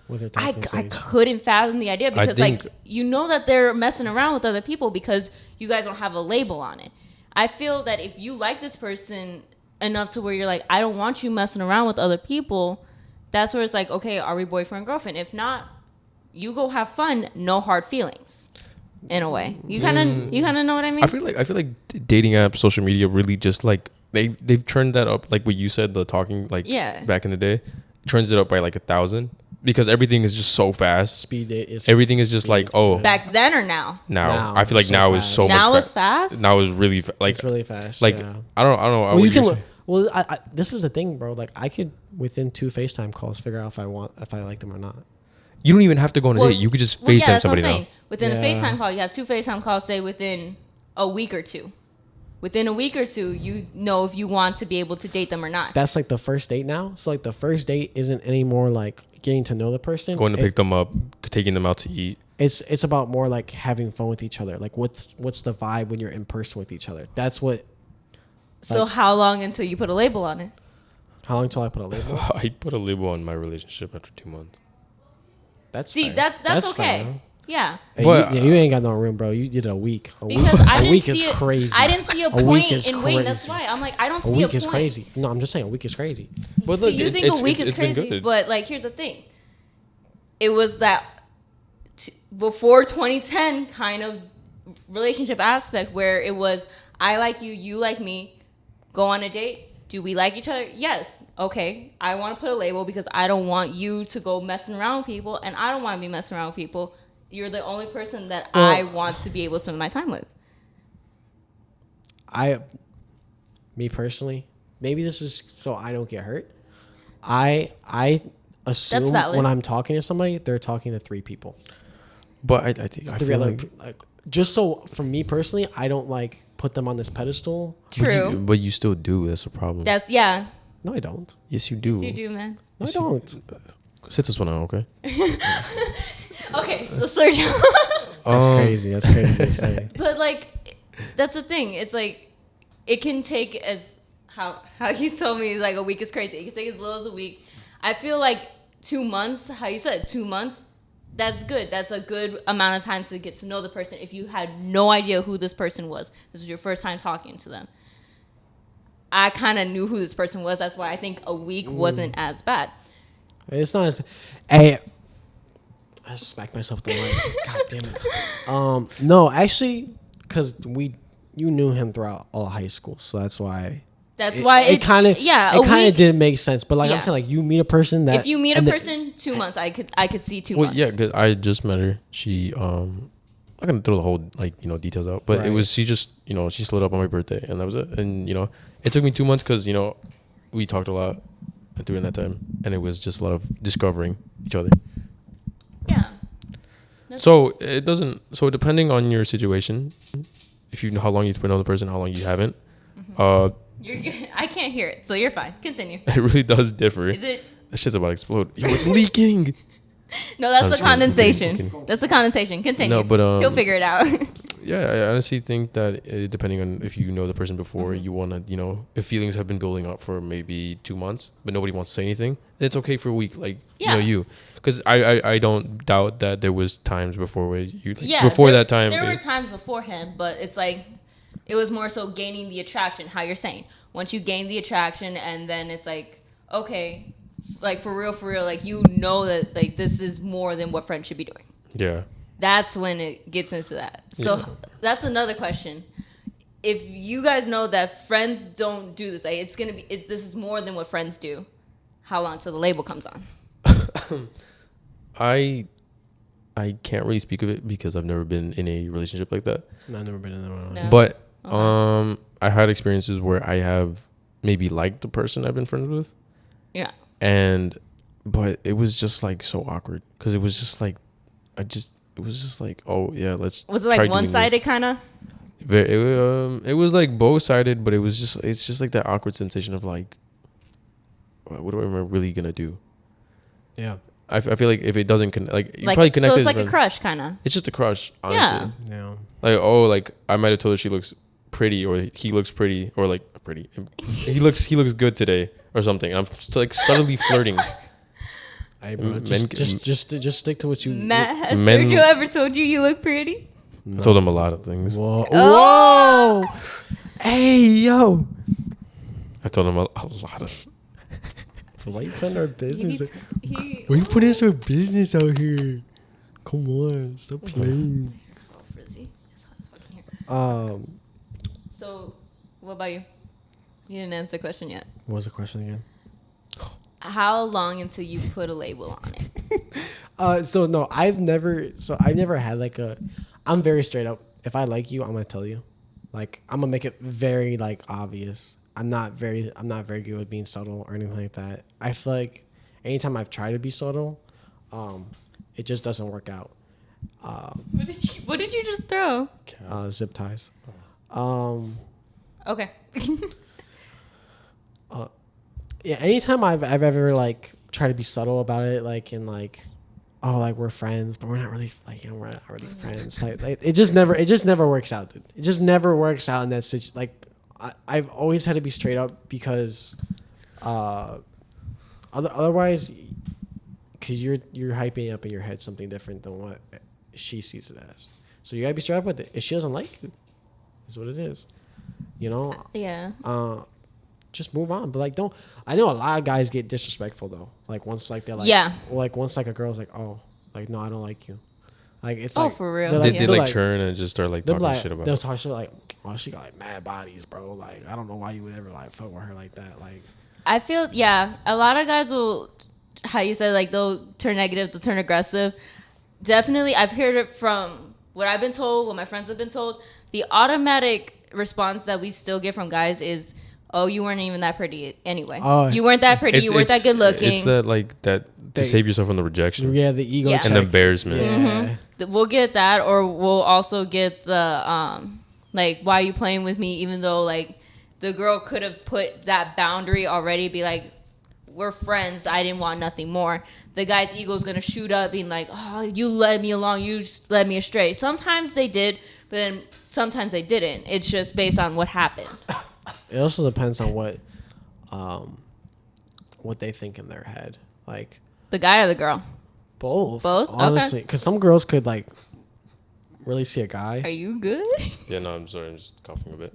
with her talking I stage. couldn't fathom the idea because think- like you know that they're messing around with other people because you guys don't have a label on it. I feel that if you like this person enough to where you're like, I don't want you messing around with other people, that's where it's like, okay, are we boyfriend girlfriend? If not, you go have fun, no hard feelings. In a way, you kind of know what I mean. I feel like dating apps, social media, really just like they've turned that up. Like what you said, the talking, like back in the day, turns it up by like 1,000 because everything is just so fast. Speed is Everything is just like, oh, Back then or now? now. I feel like so now fast. is so Now much is fast. Now is really like it's really fast. like yeah. I don't know. Well, you can. Well, this is the thing, bro. Like, I could within 2 FaceTime calls figure out if I like them or not. You don't even have to go on a date. You could just FaceTime that's somebody what I'm now. saying. Within a Yeah. FaceTime call, you have 2 FaceTime calls, say within a week or two. Within a week or two, you know if you want to be able to date them or not. That's like the first date now. So like the first date isn't anymore like getting to know the person. Going to pick them up, taking them out to eat. It's about more like having fun with each other. Like what's the vibe when you're in person with each other? That's what. So like- how long until you put a label on it? How long till I put a label? I put a label on my relationship after 2 months. That's See, fair. that's okay. fair. Yeah. Hey, But- you ain't got no room, bro. You did a week. Because I a didn't week see is it. crazy. I didn't see a week point is in waiting. That's crazy. why I'm like, I don't A see a week point. is crazy. No, I'm just saying a week is crazy. But See, look, you think a week is it's been crazy, good. but like, here's the thing. It was that before 2010 kind of relationship aspect where it was, I like you, you like me, go on a date. Do we like each other? Yes. Okay. I want to put a label because I don't want you to go messing around with people, and I don't want to be messing around with people. You're the only person that I want to be able to spend my time with. Me personally, maybe this is so I don't get hurt. I assume That's valid. when I'm talking to somebody, they're talking to 3 people. But I think I Three feel other like just so for me personally, I don't like put them on this pedestal. True. But you still do. That's the problem. That's, yeah. No, I don't. Yes, you do. You do, man. No, I don't. Sit this one out, okay? Okay, so Sergio. That's crazy. That's crazy to say. But like, that's the thing. It's like, it can take as how he told me like a week is crazy. It can take as little as a week. I feel like 2 months. How you said 2 months. That's good. That's a good amount of time to get to know the person. If you had no idea who this person was, this was your first time talking to them. I kind of knew who this person was. That's why I think a week wasn't as bad. It's not as. Hey, I just smacked myself in the leg. God damn it. No, actually, because you knew him throughout all of high school, so that's why. That's why it kind of a it kind week- of did make sense. But like I'm Yeah. saying, like you meet a person that If you meet a and the- person, 2 months, I could see 2 Well, months. yeah, because I just met her. She I'm not gonna throw the whole details out, but it Right. was she just she slid up on my birthday and that was it. And it took me 2 months because we talked a lot during that time, and it was just a lot of discovering each other. Yeah. So it doesn't. So depending on your situation, if you know how long you've been on the person, how long you haven't, You're good. I can't hear it, so you're fine. Continue. it really does differ. Is it? That shit's about to explode. Yo, it's leaking. No, that's I'm the just kidding. condensation. That's the condensation. Continue. No, but he'll figure it out. yeah, I honestly think that depending on if you know the person before, you want to, if feelings have been building up for maybe 2 months, but nobody wants to say anything, it's okay for a week. Like, because I don't doubt that there was times before where you, before that time. There were times beforehand, but it's like, it was more so gaining the attraction, how you're saying. Once you gain the attraction and then it's like, okay, like for real, like that like this is more than what friends should be doing. Yeah. That's when it gets into that. So that's another question. If you guys know that friends don't do this, like this is more than what friends do, how long till the label comes on? I can't really speak of it because I've never been in a relationship like that. No, I've never been in one. No. But I had experiences where I have maybe liked the person I've been friends with. Yeah. But it was just like so awkward because it was just like it was just like, oh yeah, let's. Was it like one-sided kind of? It was like both sided, but it's just like that awkward sensation of like, what am I really gonna do? Yeah. I feel like if it doesn't you probably connect. So it's like a crush kind of. It's just a crush, honestly. Yeah. Like I might have told her she looks pretty or he looks pretty or like pretty. He looks good today or something. I'm like subtly flirting. Hey, bro, just stick to what you. Matt, has Sergio ever told you look pretty? No. I told him a lot of things. Whoa! Oh. Whoa! Hey, yo! I told him a lot of. Why you putting our business? Why you putting our business out here? Come on, stop playing. It's all frizzy. It's hot as fucking here. So, what about you? You didn't answer the question yet. What was the question again? How long until you put a label on it? I've never had like I'm very straight up. If I like you, I'm gonna tell you. Like, I'm gonna make it very like obvious. I'm not very good with being subtle or anything like that. I feel like anytime I've tried to be subtle, it just doesn't work out. What did you just throw? Zip ties. Okay. Yeah, anytime I've ever like tried to be subtle about it, like in like, oh, like we're friends, but we're not really like, we're not really friends. Like it just never works out, dude. It just never works out in that situation. Like I've always had to be straight up because, otherwise, because you're hyping up in your head something different than what she sees it as. So you gotta be straight up with it. If she doesn't like you, is what it is. Yeah. Just move on. But like, don't. I know a lot of guys get disrespectful though. Like once like they're like, like once like a girl's like, oh, like no, I don't like you. Like it's like, for real. They like churn and just start like talking shit about. They'll talk shit like, oh, she got like mad bodies, bro. Like I don't know why you would ever like fuck with her like that. Like I feel a lot of guys will, how you said, like they'll turn negative, they'll turn aggressive. Definitely, I've heard it from what I've been told, what my friends have been told. The automatic response that we still get from guys is, oh, you weren't even that pretty anyway. You weren't that pretty. You weren't that good looking. It's that to save yourself from the rejection. Yeah, the ego check. And the embarrassment. Yeah. We'll get that, or we'll also get the like, why are you playing with me? Even though like the girl could have put that boundary already, be like, we're friends. I didn't want nothing more. The guy's ego is gonna shoot up, being like, oh, you led me along. You just led me astray. Sometimes they did, but then sometimes they didn't. It's just based on what happened. It also depends on what they think in their head. Like the guy or the girl? Both. Okay. Honestly, because some girls could like really see a guy. Are you good? Yeah, no, I'm sorry. I'm just coughing a bit.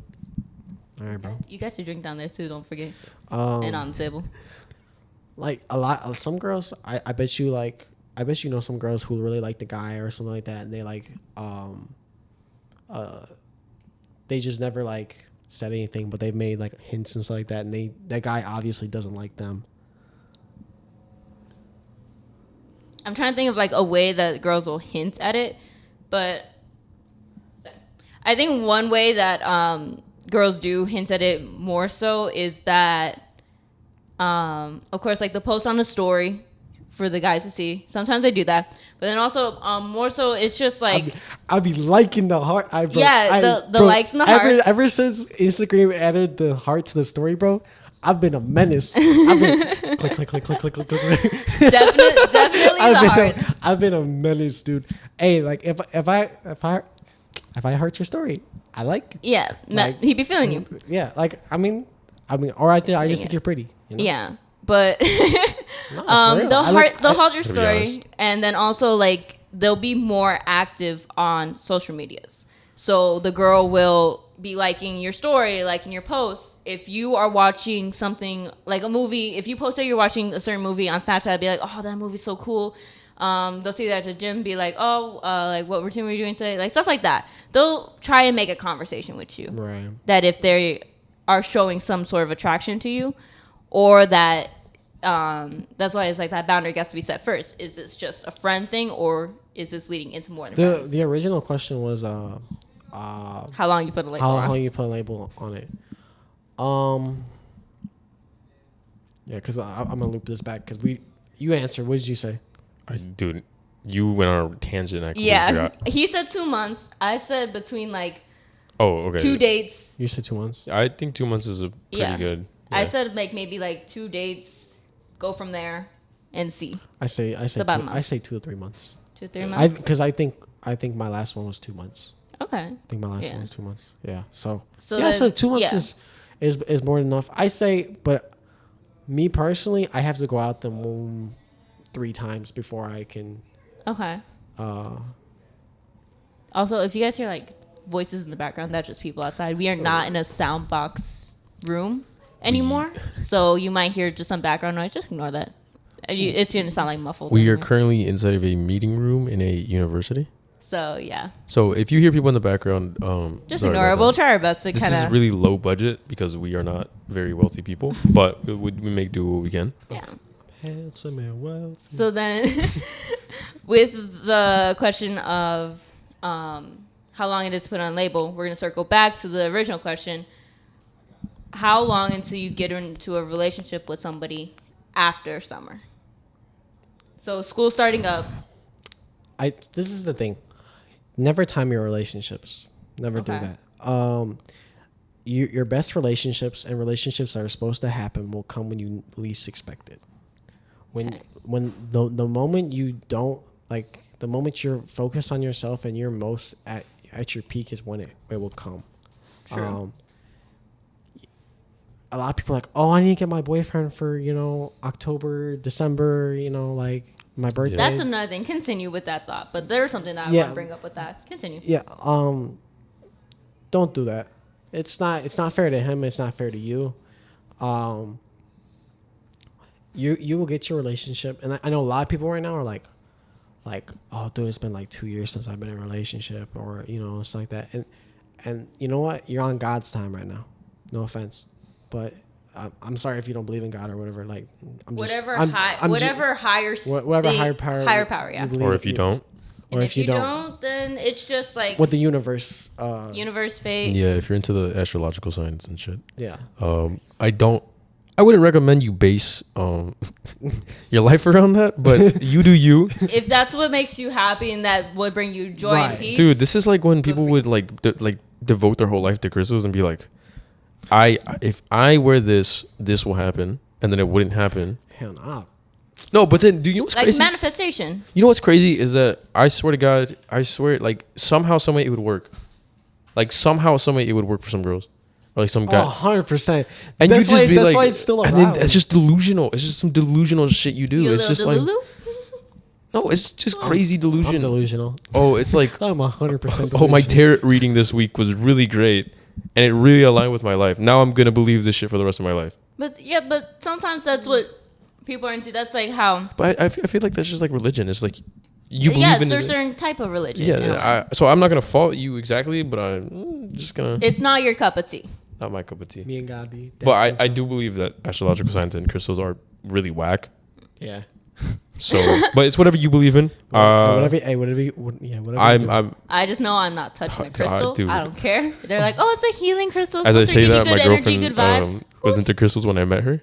All right, bro. You got your drink down there too. Don't forget. And on the table. Like some girls, I bet you know some girls who really like the guy or something like that, and they like they just never like said anything, but they've made like hints and stuff like that, and that guy obviously doesn't like them. I'm trying to think of like a way that girls will hint at it, but I think one way that girls do hint at it more so is that, of course, like the post on the story for the guys to see. Sometimes they do that, but then also more so it's just like I'll be liking the heart. The likes and the hearts. Ever since Instagram added the heart to the story, bro, I've been a menace. I've been click. Definitely. the hearts. I've been a menace, dude. Hey, like if I heard your story, I like. Yeah, Like, he be feeling you. Yeah, like I mean, or I just think you're pretty. You know? Yeah, but No, for real. they'll heart your To be story, honest. and then also like they'll be more active on social medias. So the girl will be liking your story, liking your posts. If you are watching something like a movie, if you post that you're watching a certain movie on Snapchat, be like, oh, that movie's so cool. They'll see that at the gym, be like, oh, like what routine were you doing today? Like stuff like that. They'll try and make a conversation with you. Right. That if they are showing some sort of attraction to you, or that that's why it's like that boundary gets to be set first. Is this just a friend thing, or is this leading into more than friends? The original question was How long you put a label how on? long you put a label on it. Yeah, because I'm gonna loop this back because you answered. What did you say? Dude, you went on a tangent. And I completely forgot. He said 2 months. I said between like Oh, okay. 2 dates. You said 2 months. I think 2 months is a pretty good. I yeah. said like maybe like 2 dates, go from there and see. I say about a month. I say 2 to 3 months. 2-3 months. Because I think my last one was 2 months. Okay. I think my last Yeah. one was 2 months. Yeah. So So yeah, then- so 2 months yeah. is more than enough. I say, but me personally, I have to go out the moon 3 times before I can. Okay. Uh, Also, if you guys hear like voices in the background, that's just people outside. We are not in a sound box room anymore, so you might hear just some background noise. Just ignore that. It's gonna sound like muffled. We are anyway. currently inside of a meeting room in a university. So yeah, So if you hear people in the background, just sorry ignore about it. We'll that. try our best to This kind is of really low budget because we are not very wealthy people, but we make do what we can. yeah. handsome and wealthy. So then, with the question of how long it is to put on a label, we're gonna circle back to the original question: how long until you get into a relationship with somebody after summer? So school starting up. This is the thing. Never time your relationships. Never do Okay. that. Your best relationships and relationships that are supposed to happen will come when you least expect it. When the moment you don't like, the moment you're focused on yourself and you're most at your peak is when it will come. True. A lot of people are like, oh, I need to get my boyfriend for October, December, like my birthday. That's another thing. Continue with that thought, but there's something that I want to bring up with that. Continue. Yeah. Don't do that. It's not fair to him. It's not fair to you. You will get your relationship, and I know a lot of people right now are like, oh, dude, it's been like 2 years since I've been in a relationship, or it's like that, and you know what? You're on God's time right now. No offense, but I'm sorry if you don't believe in God or whatever. Like, Whatever I'm higher power, yeah. believe Or if you don't, or And if you don't, then it's just like what the universe. universe fate. yeah, if you're into the astrological signs and shit. Yeah. I wouldn't recommend you base your life around that, but you do you. If that's what makes you happy and that would bring you joy Right. and peace, Dude, this is like when Good people for would like devote their whole life to crystals and be like, if I wear this will happen, and then it wouldn't happen. Hell no. No, but then do you know what's like crazy? manifestation. You know what's crazy is that I swear to God, like somehow, some way it would work. Like somehow, some way it would work for some girls, or like some guy. 100%. And that's you just why, be that's like, why it's still and around. then it's just delusional. It's just some delusional shit you do. You It's just little like, Delulu? no, it's just crazy I'm delusion. delusional. Oh, it's like, I'm 100% delusional. oh, my tarot reading this week was really great, and it really aligned with my life. Now I'm gonna believe this shit for the rest of my life. But sometimes that's what people are into. That's like how. But I feel like that's just like religion. It's like you believe Yeah, in there's a this. certain type of religion. in a way. Yeah, so I'm not gonna fault you exactly, but I'm just gonna It's not your cup of tea. not my cup of tea. Me and God be. But I do believe that astrological signs and crystals are really whack. Yeah. So, but it's whatever you believe in. Whatever you I'm I just know I'm not touching a God, crystal. dude. I don't care. They're like, oh, it's a healing crystal. It's as I supposed to say give you that, good my energy, girlfriend good vibes. was into crystals when I met her.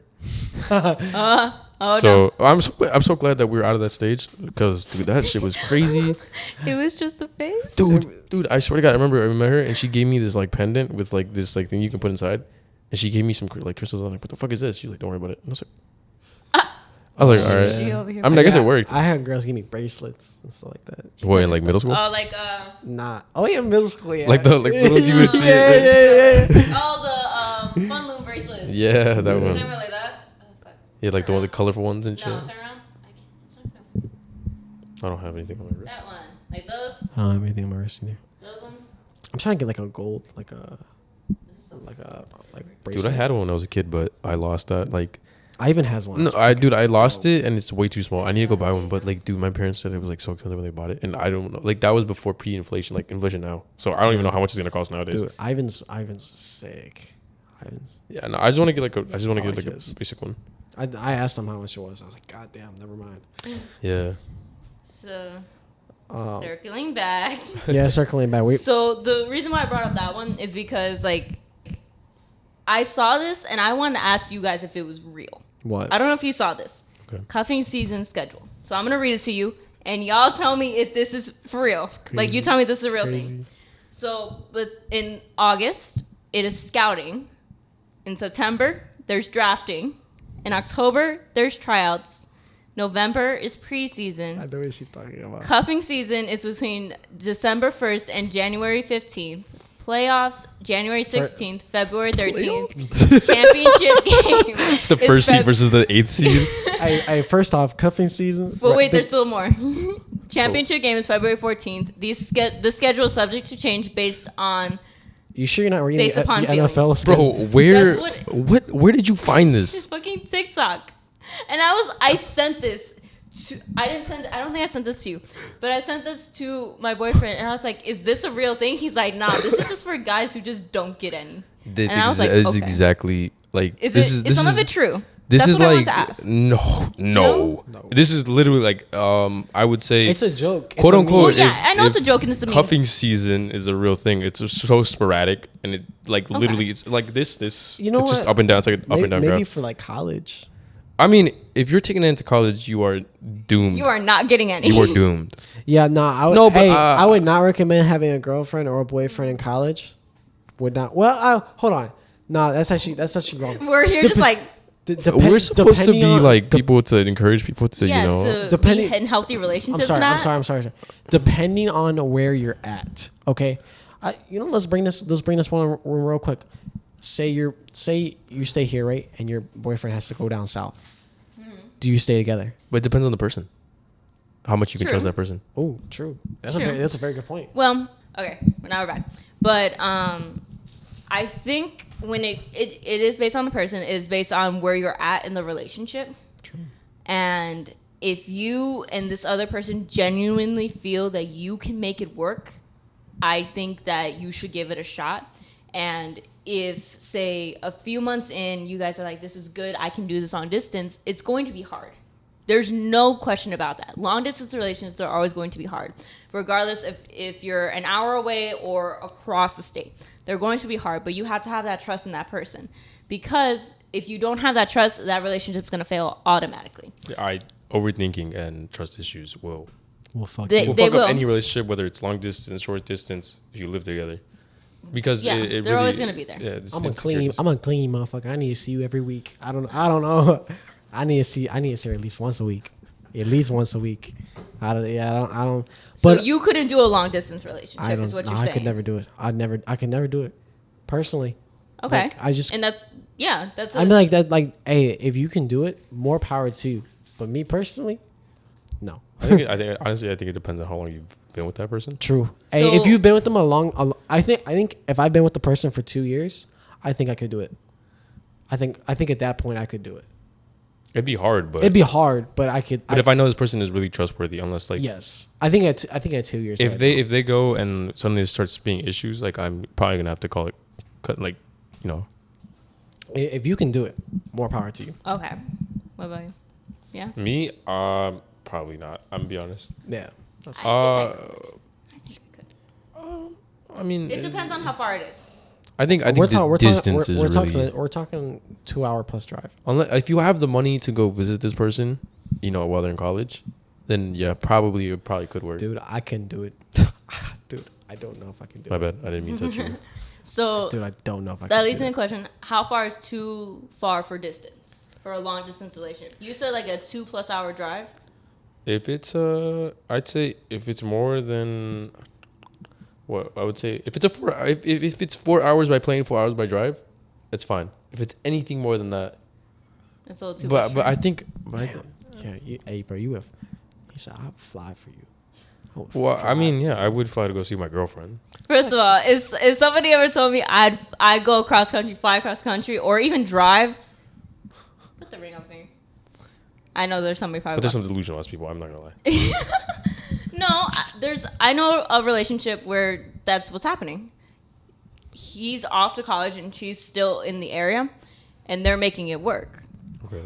Oh So I'm so glad that we're out of that stage because dude, that shit was crazy. no, it was just a face. Dude, I swear to God, I remember I met her and she gave me this like pendant with like this like thing you can put inside, and she gave me some like crystals. I'm like, what the fuck is this? She's like, don't worry about it. And I was like, I was like, all She right. over here. I mean, I guess it worked. I had girls give me bracelets and stuff like that. What, in like middle school? Oh, like Nah. Oh yeah, middle school. Yeah. Like the ones you would. yeah. oh the fun loom bracelets. Yeah, that Is one. it like that? Oh, fuck. Yeah, like the one, the colorful ones and shit. No, turn around. It's not gonna- I don't have anything on my wrist. that one, like those, I don't have anything on my wrist either. those ones. I'm trying to get like a gold, like This is so bracelet. Dude, I had one when I was a kid, but I lost that. Like, I even has one. no, I lost it, and it's way too small. I need to go buy one, but like, dude, my parents said it was like so expensive when they bought it, and I don't know. Like, that was before pre-inflation, like inflation now. So I don't even know how much it's gonna cost nowadays. Dude, Ivan's sick. Ivan's. Yeah, no, I just want to get like a, like a his. basic one. I asked him how much it was. I was like, God damn, never mind. Yeah. So Um, circling back. yeah, circling back. We So the reason why I brought up that one is because like I saw this and I wanted to ask you guys if it was real. what? I don't know if you saw this. Okay. Cuffing season schedule. So I'm gonna read it to you and y'all tell me if this is for real. Like you tell me this is a real thing. So but in August it is scouting. In September there's drafting. In October there's tryouts. November is preseason. I know what she's talking about. Cuffing season is between December 1st and January 15th. Playoffs, January 16th, February 13th. Championship game. The is first seed versus the 8th seed. I first off, cuffing season. But wait, the- there's still more. Championship game is February 14th. The schedule is subject to change based on You sure you're not reading based the upon NFL? Bro, where That's where did you find this? fucking TikTok. And I sent this to, I don't think I sent this to you, but I sent this to my boyfriend and I was like, is this a real thing? He's like, nah, this is just for guys who just don't get any. And I was like, Is okay. exactly like Is this it, is is some of it true? This That's is what I like want to ask. no. No? This is literally like I would say It's a joke. quote It's a unquote. meme. Well, yeah, I know it's a joke and it's a meme. Cuffing season is a real thing. It's just so sporadic and it like literally it's like this. You know it's just what? up and down. It's like an up Maybe, and down maybe graph. for like college. I mean, if you're taking it into college, you are doomed. You are not getting any. You are doomed. Yeah, nah. I would, No, but, I would not recommend having a girlfriend or a boyfriend in college. Would not. Well, hold on. Nah, that's actually wrong. We're here just like We're supposed to depending be on- like people to encourage people to yeah, you know. to Depending- be in healthy I'm relationships. sorry. and that. I'm sorry. Depending on where you're at, okay. Let's bring this one real quick. Say you stay here, right, and your boyfriend has to go down south. Do you stay together? But it depends on the person. How much you can True. trust that person. Oh, true. That's True. a very good point. Well, okay, now we're back. But I think when it is based on the person, it is based on where you're at in the relationship. True. And if you and this other person genuinely feel that you can make it work, I think that you should give it a shot. And if, say, a few months in, you guys are like, this is good, I can do this on distance, it's going to be hard. There's no question about that. Long distance relationships are always going to be hard. Regardless if you're an hour away or across the state. They're going to be hard, but you have to have that trust in that person. Because if you don't have that trust, that relationship's going to fail automatically. Overthinking and trust issues will Well, fuck. They- fuck will. up any relationship, whether it's long distance, short distance, if you live together. Because Yeah, it they're really, always gonna be there. Yeah, it's I'm a insecurities. clean motherfucker. I need to see you every week. I don't know. I need to see her at least once a week. At least once a week. I don't. So But you couldn't do a long distance relationship, I don't. is what No, you're I saying. could never do it. I could never do it. Personally. Okay. Like, I just. And that's that's. I mean, like that. Like, hey, if you can do it, more power to you. But me personally, no. Honestly, I think it depends on how long you've been with that person. True. Hey, if So- you've been with them I think if I've been with the person for 2 years, I think I could do it. I think at that point I could do it. It'd be hard, but It'd be hard, but I could. if I know this person is really trustworthy, unless like Yes, I think at 2 years. if I'd they do it. if they go and suddenly there starts being issues, like I'm probably gonna have to call it, If you can do it, more power to you. Okay. What about you? Yeah. me, probably not. I'm gonna be honest. Yeah. That's I think I could. I mean, It depends on how far it is. I think we're the distance is really. we're talking 2 hour plus drive. Unless if you have the money to go visit this person, while they're in college, then yeah, it probably could work. Dude, I can do it. Dude, I don't know if I can do My it. bad, I didn't mean to touch you. So Dude, I don't know if I can that do leads it. into the question: how far is too far for distance? for a long distance relationship? You said like a 2+ hour drive. If it's I'd say if it's more than what I would say if it's if it's 4 hours by plane, 4 hours by drive, it's fine. If it's anything more than that, It's a little too much. but I think Hey, bro, you have. He said, "I'll fly for you." well, I mean, yeah, I would fly to go see my girlfriend. First of all, if somebody ever told me I'd go across country, fly across country, or even drive, put the ring on me. I know there's somebody probably. But there's some delusional ass people. I'm not gonna lie. No, I know a relationship where that's what's happening. He's off to college and she's still in the area, and they're making it work. Okay.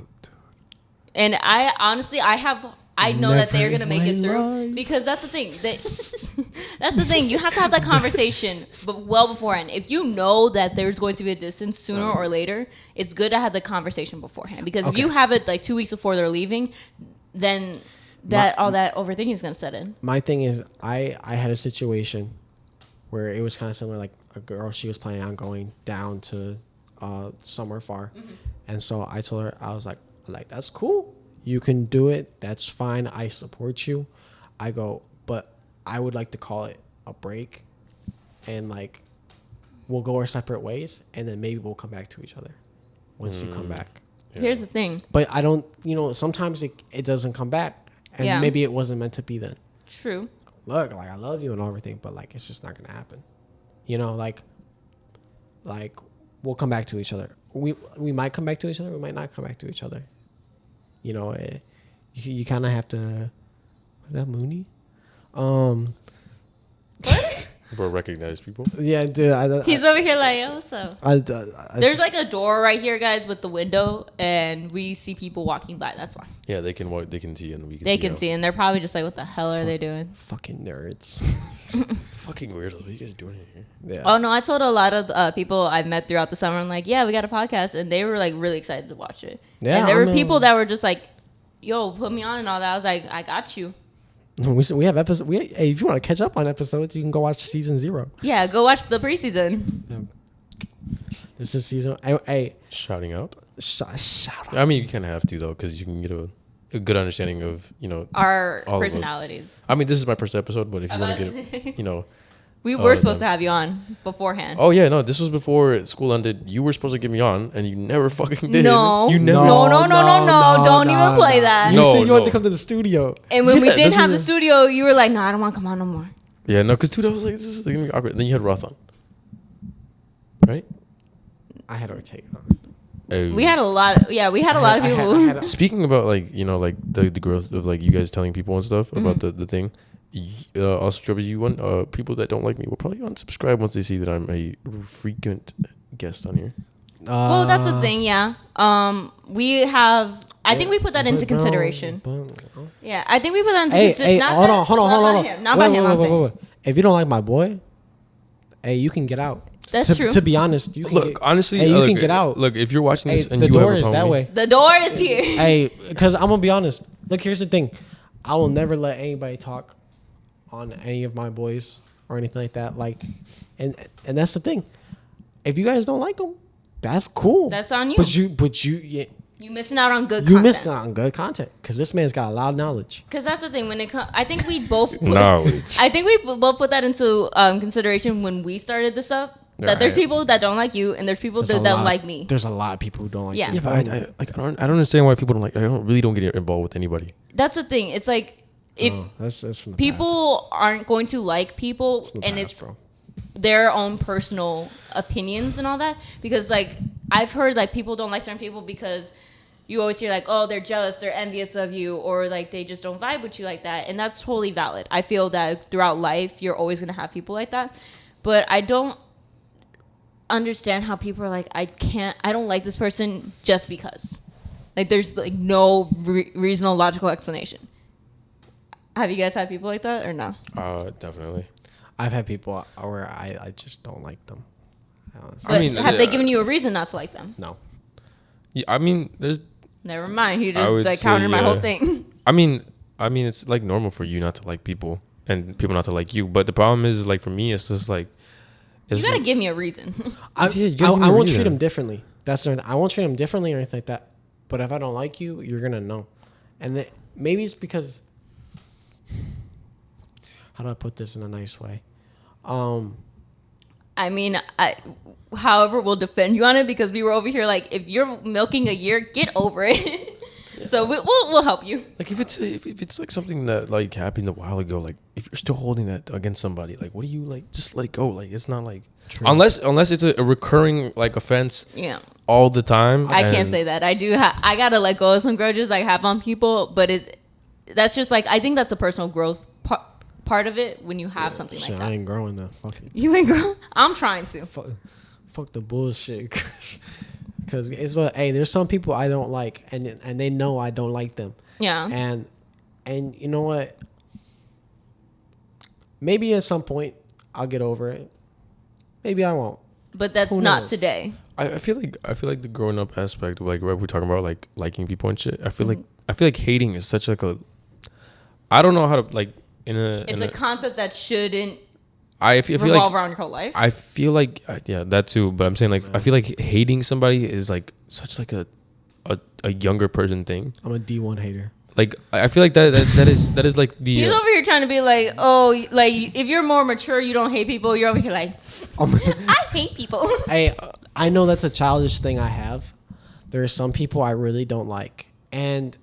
And I honestly, I know that they're gonna make it through life. because that's the thing. That's the thing. You have to have that conversation, but well beforehand. If you know that there's going to be a distance sooner or later, it's good to have the conversation beforehand. Because if you have it like 2 weeks before they're leaving, then all that overthinking is gonna set in. My thing is, I had a situation where it was kind of similar. Like a girl, she was planning on going down to somewhere far, and so I told her, I was like that's cool. You can do it. That's fine. I support you. I go, but I would like to call it a break, and like we'll go our separate ways, and then maybe we'll come back to each other once you come back. Yeah. Here's the thing. But I don't, sometimes it doesn't come back, and maybe it wasn't meant to be then. True. Look, like I love you and everything, but like it's just not gonna happen. Like we'll come back to each other. We might come back to each other. We might not come back to each other. You kind of have to. Is that Mooney? Bro, recognize people. Yeah, dude. He's over here like, yo, what's up? There's like a door right here, guys, with the window, and we see people walking by. That's why. Yeah, they can walk. They can see, and we can. They can see, and they're probably just like, "What the hell are they doing?" Fucking nerds. Fucking weirdos. What are you guys doing here? Yeah. Oh no, I told a lot of people I've met throughout the summer. I'm like, yeah, we got a podcast, and they were like really excited to watch it. Yeah, and there were people that were just like, "Yo, put me on," and all that. I was like, "I got you." We have episodes. Hey, if you want to catch up on episodes, you can go watch season 0. Yeah, go watch the preseason. This is season. Hey, Shouting out. shout out. I mean, you kind of have to though, because you can get a good understanding of Our all of us. personalities. I mean, this is my first episode, but if you want to get We were Oh, supposed no. to have you on beforehand. Oh yeah, no, this was before school ended. You were supposed to get me on, and you never fucking did. No. You never. No. Don't even play that. You No, said you wanted no. to come to the studio. And when we Yeah, didn't this have the was- studio, you were like, "No, I don't want to come on no more." Yeah, no, because dude, I was like, this is gonna be awkward. And then you had Roth on, right? I had Ortega on. We had a lot of people. Speaking about like the growth of like you guys telling people and stuff about the thing. Also, Joby, you want people that don't like me will probably unsubscribe once they see that I'm a frequent guest on here. Well, that's the thing, yeah. We have. I think we put that into consideration. Yeah, I think we put that into consideration. Hold on. Not by him. I'm saying. Wait. If you don't like my boy, hey, you can get out. That's true. To be honest, you can Look, honestly, hey, you look, can get out. Look, if you're watching this Hey, and the you door ever is call that me, way. The door is here. Hey, because I'm gonna be honest. Look, here's the thing. I will never let anybody talk on any of my boys or anything like that. Like, and that's the thing. If you guys don't like them, that's cool. That's on you. But you missing out on good you content. missing out on good content because this man's got a lot of knowledge. Because that's the thing. When it comes, I think we both. Knowledge. I think we both put that into consideration when we started this up. That there's Right. people that don't like you, and there's people There's that a don't lot- like me. There's a lot of people who don't like. Yeah. you. Yeah, but I don't understand why people don't like. I don't get involved with anybody. That's the thing. It's like if That's from the people aren't going to like people, past. It's from the and past, it's bro. their own personal opinions and all that, because like I've heard like people don't like certain people because you always hear like, oh, they're jealous, they're envious of you, or like they just don't vibe with you like that, and that's totally valid. I feel that throughout life you're always going to have people like that, but I don't understand how people are like, I don't like this person just because, like there's like no reasonable logical explanation. Have you guys had people like that or no? Definitely. I've had people where I just don't like them. Honestly. But I mean, have they given you a reason not to like them? No. Yeah, I mean, there's. Never mind. You I just would like say, countered my yeah. whole thing. I mean, it's like normal for you not to like people and people not to like you. But the problem is, like for me, it's just like. You gotta give me a reason. I Yeah, you gotta give me I a won't reason. treat them differently. That's the, I won't treat them differently or anything like that. But if I don't like you, you're gonna know. And maybe it's because, how do I put this in a nice way? I mean, however, we'll defend you on it because we were over here like, if you're milking a year, get over it. So we'll help you. Like if it's like something that like happened a while ago, like if you're still holding that against somebody, like what do you like? Just let it go. Like it's not like unless it's a recurring like offense. Yeah. All the time. I can't say that. I gotta let go of some grudges I have on people, but that's just like, I think that's a personal growth part of it when you have something like that. I ain't growing that. Fuck it. You ain't growing? I'm trying to. Fuck the bullshit. Because it's what, hey, there's some people I don't like, and they know I don't like them. Yeah. And you know what? Maybe at some point I'll get over it. Maybe I won't. But that's not today. I feel like the growing up aspect of like what we're talking about, like liking people and shit. I feel like hating is such like a, I don't know how to like It's a concept that shouldn't I feel revolve like, around your whole life. I feel like yeah, that too. But I'm saying like I feel like hating somebody is like such like a younger person thing. I'm a D1 hater. Like I feel like that is like the. He's over here trying to be like, oh, like if you're more mature, you don't hate people. You're over here like, I hate people. I know that's a childish thing I have. There are some people I really don't like, and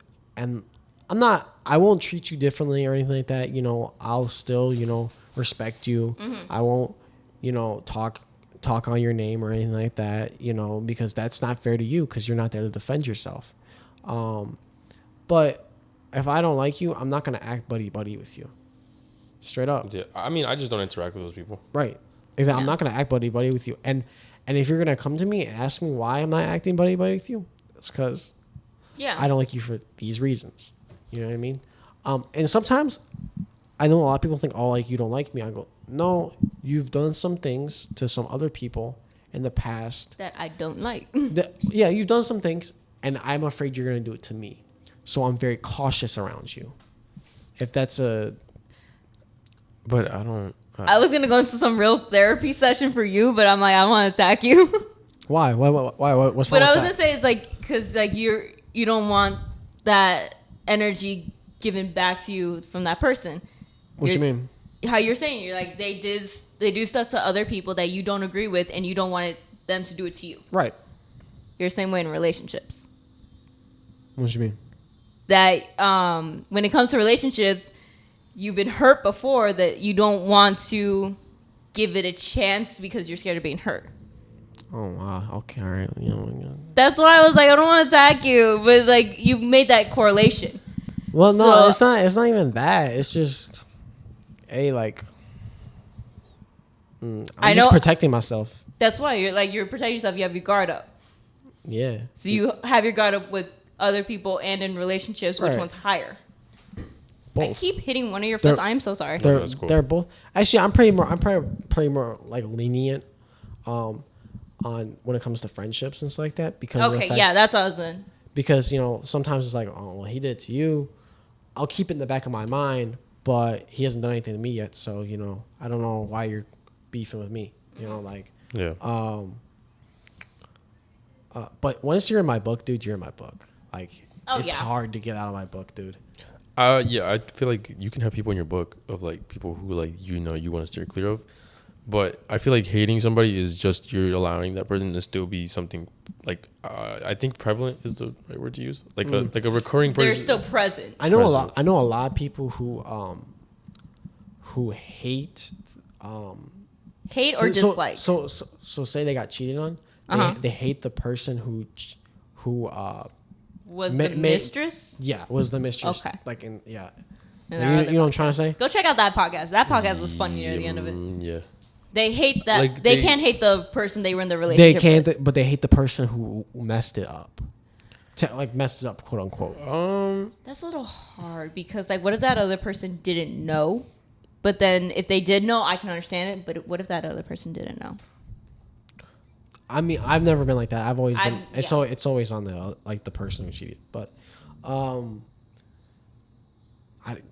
I won't treat you differently or anything like that. You know, I'll still, respect you. Mm-hmm. I won't, talk on your name or anything like that, because that's not fair to you because you're not there to defend yourself. But if I don't like you, I'm not going to act buddy-buddy with you. Straight up. Yeah, I mean, I just don't interact with those people. Right. Exactly. Yeah. I'm not going to act buddy-buddy with you. And if you're going to come to me and ask me why am I acting buddy-buddy with you, it's because I don't like you for these reasons. You know what I mean? And sometimes I know a lot of people think, oh, like, you don't like me. I go, no, you've done some things to some other people in the past that I don't like. Yeah, you've done some things, and I'm afraid you're going to do it to me. So I'm very cautious around you. If that's a... But I don't... I was going to go into some real therapy session for you, but I'm like, I want to attack you. Why? What's wrong But with I was that? going to say, it's like, because like you don't want that energy given back to you from that person. What you mean? How you're saying, you're like, they do stuff to other people that you don't agree with, and you don't want them to do it to you. Right. You're the same way in relationships. What you mean? That when it comes to relationships, you've been hurt before, that you don't want to give it a chance because you're scared of being hurt. Oh, wow. Okay, all right. That's why I was like, I don't want to attack you, but like you made that correlation. Well, no, it's not even that. It's just, like, I'm just protecting myself. That's why you're protecting yourself. You have your guard up. Yeah. So you have your guard up with other people and in relationships. Which one's higher? Both. I keep hitting one of your fists. I'm so sorry. That's cool. They're both. Actually, I'm probably more like lenient, on when it comes to friendships and stuff like that because of the fact, that's what I was in. Because sometimes it's like, oh well, he did it to you. I'll keep it in the back of my mind, but he hasn't done anything to me yet, so I don't know why you're beefing with me. Yeah. But once you're in my book, dude, you're in my book. Like, it's yeah. hard to get out of my book, dude. Yeah, I feel like you can have people in your book of like people who like you want to steer clear of, but I feel like hating somebody is just you're allowing that person to still be something like I think prevalent is the right word to use, like a recurring person. They're still present. I know a lot of people who hate Hate or dislike. So say they got cheated on. They hate the person who was the mistress. Yeah, was the mistress. Okay. Like you know Podcast. what I'm trying to say? Go check out that podcast. That podcast was fun near the end of it. Yeah. They hate that. Like, they can't hate the person they were in the relationship They can't, with. but they hate the person who messed it up. Messed it up, quote unquote. That's a little hard because, like, what if that other person didn't know? But then, if they did know, I can understand it. But what if that other person didn't know? I mean, I've never been like that. I've always been. It's yeah. it's always on the person who cheated. But,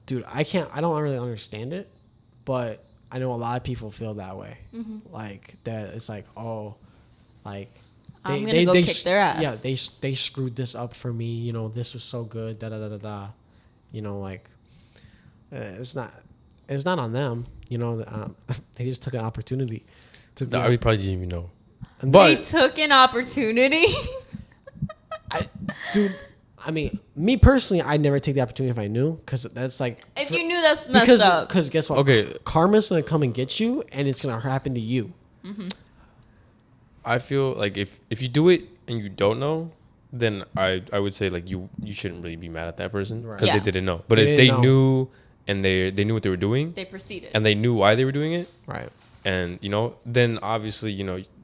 dude, I don't really understand it, but I know a lot of people feel that way. Mm-hmm. Like that, it's like, oh, like I'm gonna go kick their ass. Yeah, they screwed this up for me. You know, this was so good. Da da da da da. You know, like it's not on them. You know, they just took an opportunity to. No, I probably didn't even know. They took an opportunity. Dude, I mean, me personally, I'd never take the opportunity if I knew, because that's like. If you knew, that's messed up. Because guess what? Okay. Karma's gonna come and get you, and it's gonna happen to you. Mm-hmm. I feel like if you do it and you don't know, then I would say like you shouldn't really be mad at that person because Yeah. they didn't know. But They if didn't they know. knew and they knew what they were doing They proceeded. and they knew why they were doing it, Right. and you know, then obviously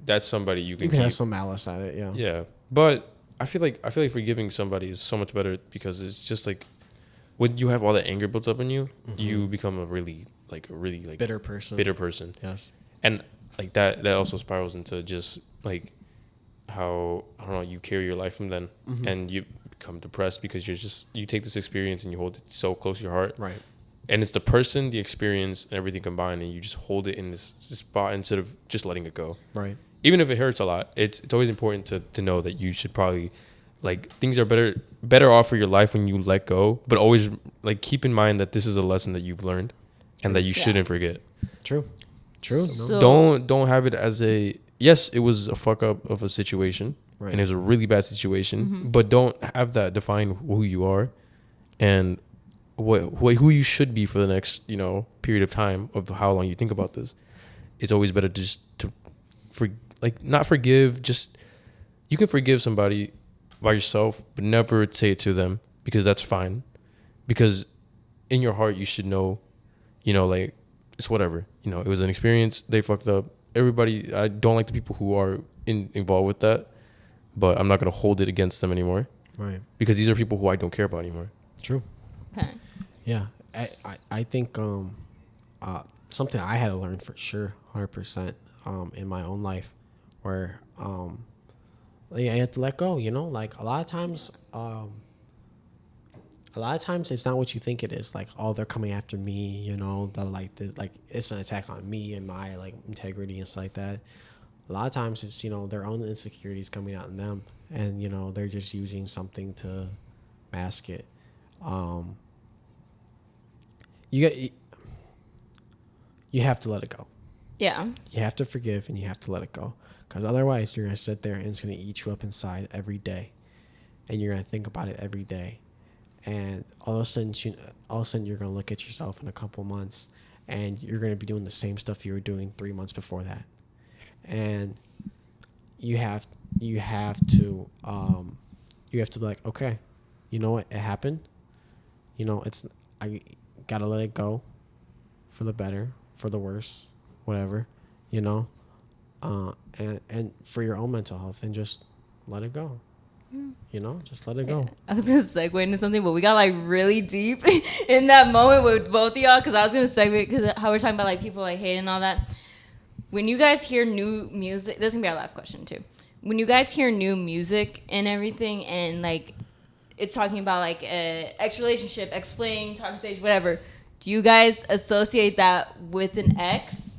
that's somebody you You can can have keep. some malice at it. Yeah. Yeah, but I feel like forgiving somebody is so much better because it's just like when you have all that anger built up in you, you become a really Bitter person. Yes. and like that also spirals into just like how I don't know, you carry your life from then and you become depressed because you take this experience and you hold it so close to your heart, Right. and it's the person, the experience, and everything combined, and you just hold it in this spot instead of just letting it go. Right. Even if it hurts a lot, it's always important to know that you should probably like things are better off for your life when you let go, but always like keep in mind that this is a lesson that you've learned and that you shouldn't forget. True. No. So- Don't have it as a yes, it was a fuck up of a situation, Right. and it was a really bad situation, but don't have that define who you are and who you should be for the next period of time of how long you think about this. It's always better just to not forgive. Just you can forgive somebody by yourself, but never say it to them because that's fine. Because in your heart you should know, like it's whatever. It was an experience. They fucked up. Everybody, I don't like the people who are involved with that, but I'm not gonna hold it against them anymore. Right. Because these are people who I don't care about anymore. True. Okay. Yeah. I think something I had to learn for sure, 100%, in my own life, where I have to let go. Like a lot of times it's not what you think it is. Like, oh, they're coming after me. Like it's an attack on me and my like integrity and stuff like that. A lot of times it's their own insecurities coming out in them, and they're just using something to mask it. You have to let it go. Yeah. You have to forgive and you have to let it go, because otherwise you're gonna sit there and it's gonna eat you up inside every day, and you're gonna think about it every day, and all of a sudden you're gonna look at yourself in a couple months, and you're gonna be doing the same stuff you were doing 3 months before that, and you have to be like, okay, you know what, it happened. I gotta let it go, for the better, for the worse, whatever, and for your own mental health, and just let it go. Just let it go. I was gonna segue into something, but we got like really deep in that moment with both of y'all, because I was gonna segue because how we're talking about like people like hating and all that. When you guys hear new music, this is gonna be our last question too. When you guys hear new music and everything, and like it's talking about like a ex relationship, ex fling, talking stage, whatever, do you guys associate that with an ex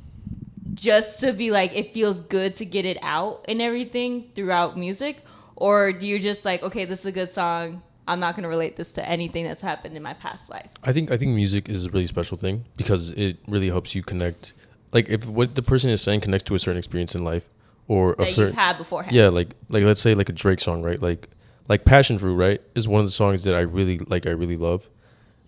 just to be like it feels good to get it out and everything throughout music? Or do you just like, okay, this is a good song, I'm not going to relate this to anything that's happened in my past life? I think music is a really special thing because it really helps you connect. Like if what the person is saying connects to a certain experience in life or That you've had beforehand. Yeah, like let's say like a Drake song, right? Like Passion Fruit, right, is one of the songs that I really love.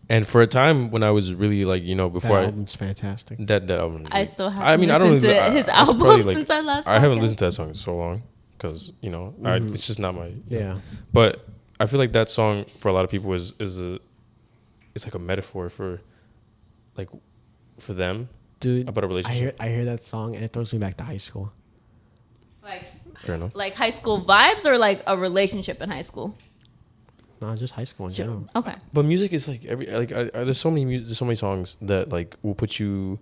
And for a time when I was really like, before That album's fantastic. That album. I still haven't I mean, I don't listened listen to his I was album probably, like, since I last I haven't podcast. listened to that song in so long because it's just not my Yeah. But I feel like that song for a lot of people it's like a metaphor for like for them, Dude, about a relationship. I hear that song and it throws me back to high school. Fair enough. Like high school vibes or like a relationship in high school? No, just high school in general. Okay. But music is like there's so many songs that like will put you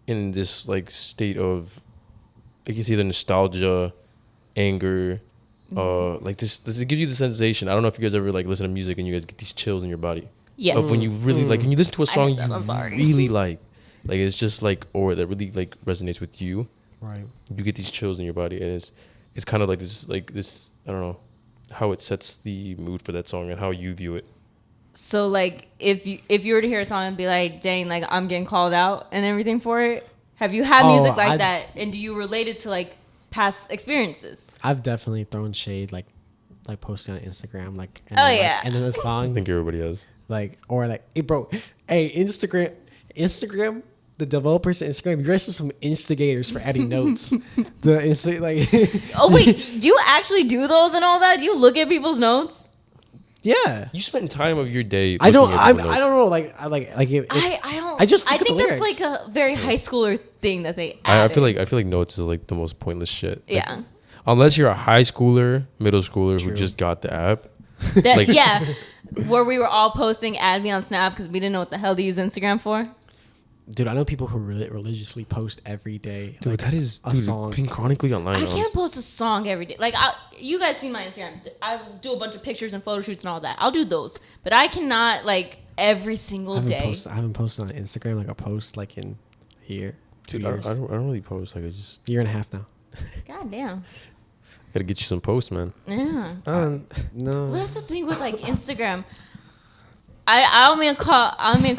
in this like state of like it's either nostalgia, anger, like this it gives you the sensation. I don't know if you guys ever like listen to music and you guys get these chills in your body. Yes. Of when you really like when you listen to a I song hate that, you I'm sorry. really like it's just like or that really like resonates with you. Right. You get these chills in your body and it's kind of like this I don't know how it sets the mood for that song and how you view it. So like if you were to hear a song and be like, dang, like I'm getting called out and everything for it, have you had music like that, and do you relate it to like past experiences? I've definitely thrown shade like posting on Instagram like and Oh, then, yeah. like, and then the I song think everybody has. like or like hey bro, hey Instagram the developers of Instagram, you guys are some instigators for adding notes. Oh wait, do you actually do those and all that? Do you look at people's notes? Yeah. You spend time of your day. I don't. looking at people's I notes. don't know. Like I don't. I just I look at think the that's lyrics. like a very high schooler thing that they. I Added. feel like notes is like the most pointless shit. Like, Yeah. Unless you're a high schooler, middle schooler True. who just got the app. That, Like- yeah, where we were all posting "add me on Snap" because we didn't know what the hell to use Instagram for. Dude, I know people who religiously post every day. Dude, like, that is a song. being chronically online. I can't honestly. post a song every day. Like you guys see my Instagram. I do a bunch of pictures and photo shoots and all that. I'll do those, but I cannot like every single day. I haven't posted on Instagram like a post like in here. 2 Dude, I years. don't really post. Like I just Year and a half now. God damn. gotta get you some posts, man. Yeah. No. Well, that's the thing with like Instagram. I don't mean to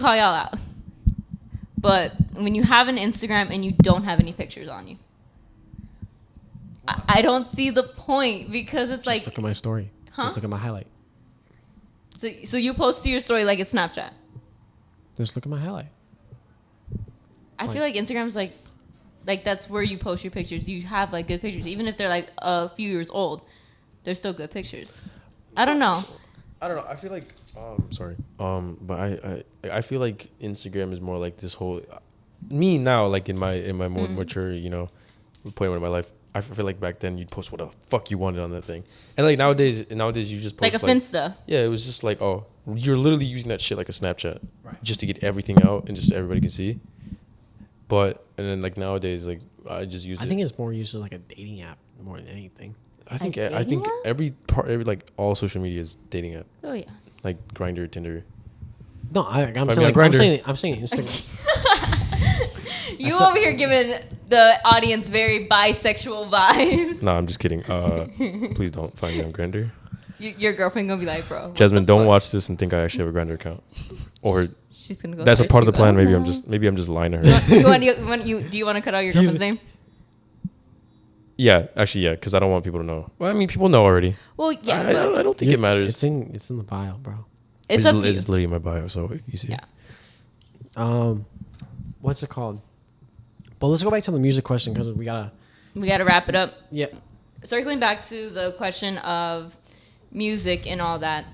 call y'all out, but when you have an Instagram and you don't have any pictures on you, I don't see the point because it's Just like look at my story. Huh? Just look at my highlight. so you post to your story like it's Snapchat. Just look at my highlight. I feel like Instagram's like that's where you post your pictures. You have like good pictures, even if they're like a few years old. They're still good pictures. I don't know. I don't know. I feel like sorry. But I feel like Instagram is more like this whole me now, like in my more mature, point in my life. I feel like back then you'd post what the fuck you wanted on that thing. And like nowadays you just post Like a Finsta. Yeah, it was just like, oh, you're literally using that shit like a Snapchat. Right. Just to get everything out and just everybody can see. But and then like nowadays, like I just use it. I think it's more used as like a dating app more than anything. I think A I think dating app? every like all social media is dating app. Oh yeah. Like Grindr, Tinder. No, I'm Find me saying on like, I'm Grindr. saying Instagram. You over here giving the audience very bisexual vibes. No, I'm just kidding. Please don't find me on Grindr. Your girlfriend gonna be like, bro. what Jasmine, the don't fuck? watch this and think I actually have a Grindr account. Or She's gonna go. that's a search part of the you plan. up. Maybe I'm just lying to her. Do you want to cut out your girlfriend's name? Yeah, actually, yeah, because I don't want people to know. Well, I mean, people know already. Well, yeah, I but don't think it matters. It's in the bio, bro. it's up to you. It's literally in my bio, so if you see it. Yeah. What's it called? But let's go back to the music question because we gotta. We got to wrap it up. Yeah. Circling back to the question of music and all that.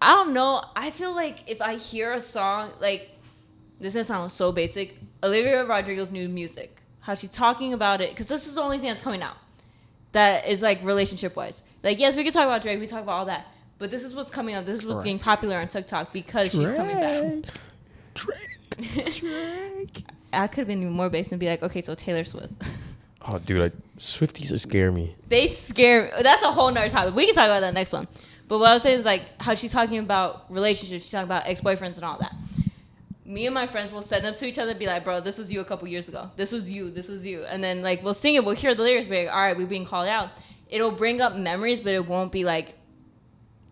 I don't know. I feel like if I hear a song, like, this is gonna sound so basic. Olivia Rodrigo's new music, how she's talking about it, because this is the only thing that's coming out that is like relationship wise. Like, yes, we can talk about Drake, we talk about all that, but this is what's coming up. This is what's Correct. getting popular on TikTok because she's coming back. Drake. I could have been even more basic and be like, okay, so Taylor Swift. Oh, dude, Swifties scare me. They scare me. That's a whole nother topic. We can talk about that next one. But what I was saying is like how she's talking about relationships, she's talking about ex-boyfriends and all that. Me and my friends will send them to each other and be like, bro, this was you a couple years ago. This was you. This was you. And then like we'll sing it, we'll hear the lyrics, be like, all right, we're being called out. It'll bring up memories, but it won't be like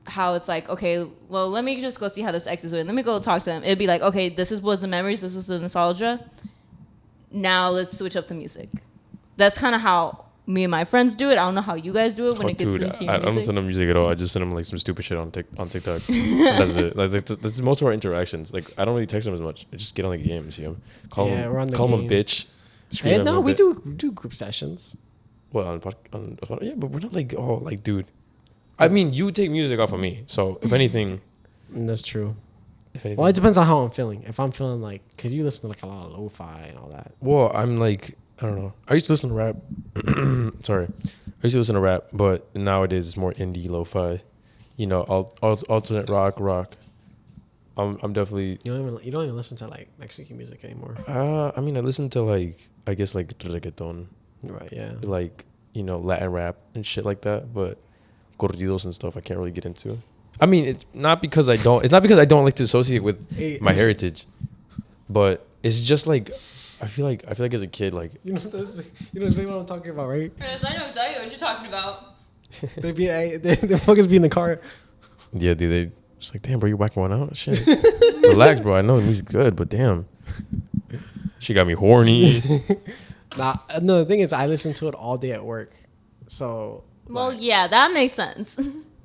how it's like, okay, well, let me just go see how this ex is doing. Let me go talk to them. It'd be like, okay, this was the memories, this was the nostalgia. Now let's switch up the music. That's kind of how me and my friends do it. I don't know how you guys do it when Oh, it gets dude, into your I don't music. send them music at all. I just send them like some stupid shit on TikTok. And that's it. Like, that's most of our interactions. Like I don't really text them as much. I just get on the game and see them. Call Yeah, we're on them, the call them a game. bitch. Scream Hey, at them no, a we bit. do group sessions. Well, yeah, but we're not like, oh, like, dude. I mean, you take music off of me. So if anything, That's true. if anything, Well, it depends on how I'm feeling. If I'm feeling like, because you listen to like a lot of lo-fi and all that. well, I'm like, I don't know. I used to listen to rap. Sorry, I used to listen to rap, but nowadays it's more indie, lo-fi. You know, alternate rock. I'm definitely. You don't even listen to like Mexican music anymore. I mean, I listen to like, I guess like reggaeton, Right? Yeah. like Latin rap and shit like that. But corridos and stuff, I can't really get into. I mean, it's not because I don't. It's not because I don't like to associate with my heritage, but it's just like feel like as a kid, like You know exactly what I'm talking about, right? Chris, I know exactly what you're talking about. They fuckers be in the car. yeah, dude, they just like, damn, bro, you whacking one out, shit. Relax, bro. I know the music's good, but damn, she got me horny. No, the thing is, I listen to it all day at work. So. Well, yeah, that makes sense.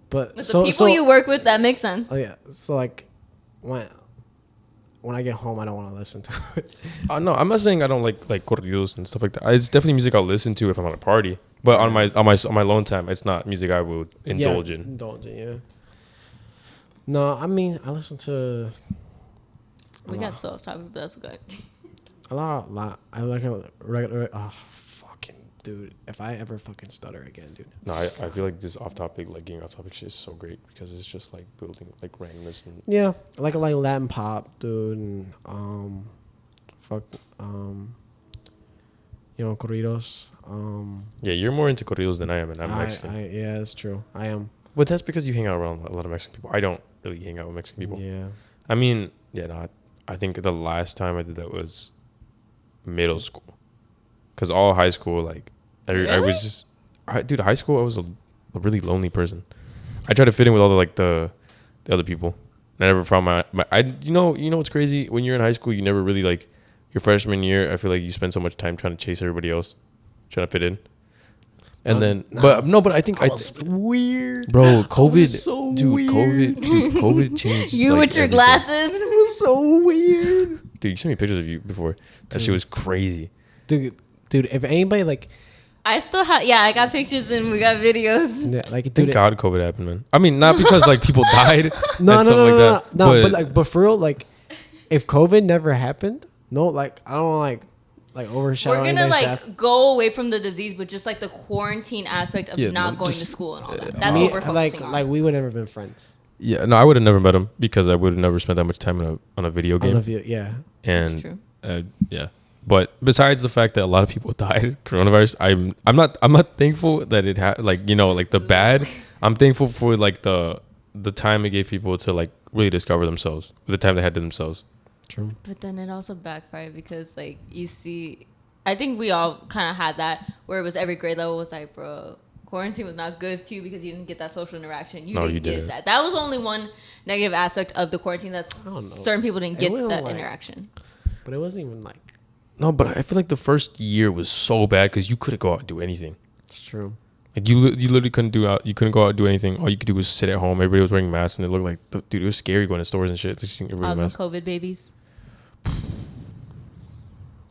But With the people you work with, that makes sense. Oh yeah, so like, when I get home, I don't want to listen to it. No, I'm not saying I don't like corridos and stuff like that. It's definitely music I'll listen to if I'm at a party. But on my lone time, it's not music I would indulge in. Indulgent, yeah. No, I mean I listen to. We got so off topic, but that's okay. A lot. I like a regular. Oh, fucking dude! If I ever fucking stutter again, dude. No, I feel like this off topic, like getting off topic shit is so great because it's just like building like randomness and. Yeah, I like Latin pop, dude, and corridos. Yeah, you're more into corridos than I am, and I'm Mexican. Yeah, that's true. I am. But that's because you hang out around a lot of Mexican people. I don't really hang out with Mexican people. Yeah. I mean, yeah, no. I think the last time I did that was middle school, because all high school, like, I was just, dude. High school, I was a really lonely person. I tried to fit in with all the other people. I never found my you know what's crazy? When you're in high school, you never really like your freshman year. I feel like you spend so much time trying to chase everybody else, trying to fit in. And then, but I think I was weird, bro. COVID, so dude. weird. COVID changed. You with your everything. glasses. It was so weird, Dude, you sent me pictures of you before. That shit was crazy. dude. If anybody like, I still have, I got pictures and we got videos. yeah, like, Thank dude, God COVID happened, man. I mean, not because like people died and stuff like that. but for real, like, if COVID never happened, no, like, I don't like overshadow. We're gonna anybody's like death. go away from the disease, but just like the quarantine aspect of not going to school and all that. That's what we're focusing on. Like we would never been friends. Yeah, no, I would have never met him because I would have never spent that much time on a video game. Yeah. And That's true. Yeah, but besides the fact that a lot of people died, coronavirus, I'm not thankful that it had like the bad. I'm thankful for like the time it gave people to like really discover themselves, the time they had to themselves. True. But then it also backfired because like you see, I think we all kind of had that where it was every grade level was like, bro, quarantine was not good to you because you didn't get that social interaction. You didn't get that. That was only one negative aspect of the quarantine. That's certain people didn't get that interaction. But it wasn't even like. No, but I feel like the first year was so bad because you couldn't go out and do anything. It's true. Like you literally couldn't go out and do anything. All you could do was sit at home. Everybody was wearing masks, and it looked like, dude, it was scary going to stores and shit. Just seeing everybody masks. COVID babies.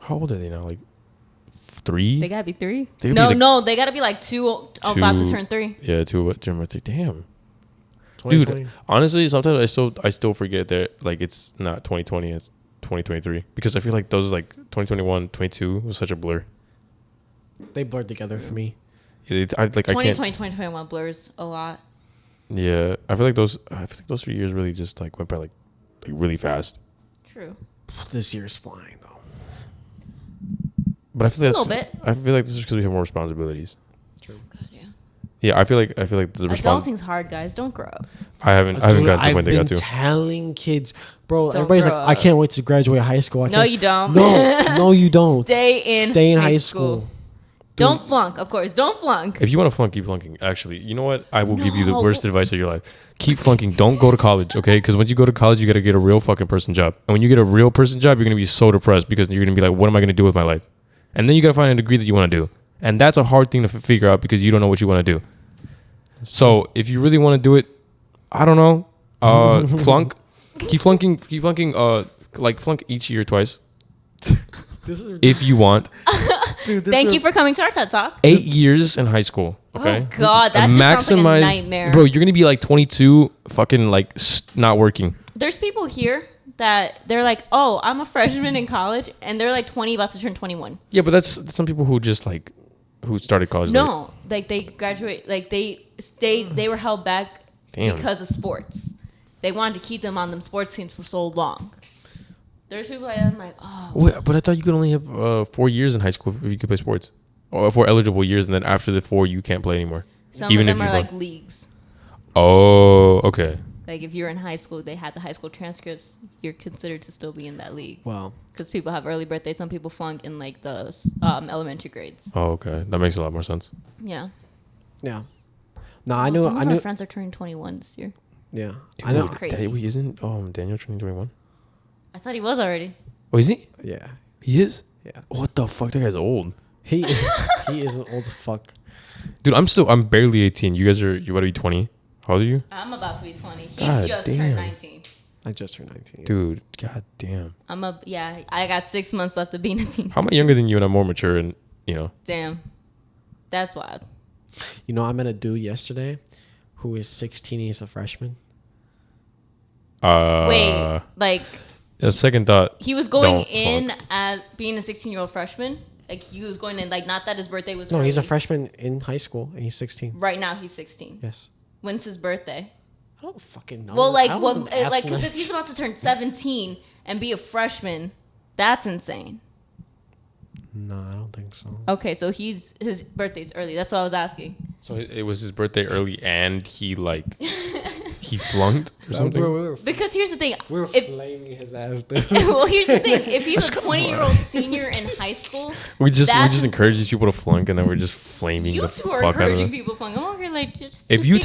How old are they now? Like 3? They gotta be 3. No, no, they gotta be like 2, about to turn 3. Yeah, 2. Damn. 2020. Dude, honestly, sometimes I still forget that like it's not 2020, it's 2023 because I feel like those like 2021, 22 was such a blur. They blurred together for me. Yeah, I can't. 2021 blurs a lot. Yeah, I feel like those 3 years really just like went by like really fast. True. This year's flying though. But I feel a little bit. I feel like this is because we have more responsibilities. True. Good, yeah. Yeah, I feel like the Adulting's hard, guys. Don't grow up. I haven't gotten to the point they got to. I've been telling kids, bro. Don't Everybody's like, grow I up. can't wait to graduate high school. No, you don't. No, you don't. Stay in high school. Don't flunk, of course. Don't flunk. If you want to flunk, keep flunking. Actually, you know what? I will give you the worst advice of your life. Keep flunking. Don't go to college, okay? Because once you go to college, you got to get a real fucking person job. And when you get a real person job, you're going to be so depressed because you're going to be like, what am I going to do with my life? And then you got to find a degree that you want to do. And that's a hard thing to figure out because you don't know what you want to do. So if you really want to do it, I don't know, flunk. Keep flunking. Like flunk each year twice. If you want. Dude, Thank you for coming to our TED Talk. 8 years in high school. Okay. Oh God, that just sounds like a nightmare. Bro, you're gonna be like 22, fucking like not working. There's people here that they're like, oh, I'm a freshman in college, and they're like 20, about to turn 21. Yeah, but that's some people who just like who started college. No, like they graduate, like they were held back Damn. because of sports. They wanted to keep them on them sports teams for so long. There's people like I'm like, oh. Wait, but I thought you could only have 4 years in high school if you could play sports, or 4 eligible years, and then after the 4 you can't play anymore. Some even of them if are you like leagues. Oh, okay. like if you're in high school, they had the high school transcripts, you're considered to still be in that league. Well, because people have early birthdays. Some people flunk in like the elementary grades. Oh, okay. That makes a lot more sense. Yeah. yeah. No, I knew. Some I of knew. our friends are turning 21 this year. Yeah, Dude, I know. That's crazy. Wait, isn't Daniel turning 21? I thought he was already. Oh, is he? Yeah, He is? yeah. What the fuck? That guy's old. He is an old fuck. Dude, I'm barely 18. You about to be 20. How old are you? I'm about to be 20. He God just damn. turned 19. I just turned 19. Dude, god damn. I got 6 months left of being a teenager. How am I younger than you and I'm more mature and, you know? Damn. That's wild. You know, I met a dude yesterday who is 16. He's a freshman. Wait, like A second thought. he was going Don't in fuck. as being a 16-year-old freshman? Like he was going in, like not that his birthday was No, he's a early. freshman in high school, and he's 16. Right now he's 16. Yes. When's his birthday? I don't fucking know. Well, like I what? wasn't Like asking because that. if he's about to turn 17 and be a freshman, that's insane. No, I don't think so. Okay, so his birthday's early. That's what I was asking. So it was his birthday early and he like he flunked or something. Because here's the thing. We were If, flaming his ass, dude. well, here's the thing. If he's a 20-year-old senior in high school, We just that's encourage these people to flunk and then we're just flaming you the two are fuck out of encouraging them. people from. I'm okay, like If you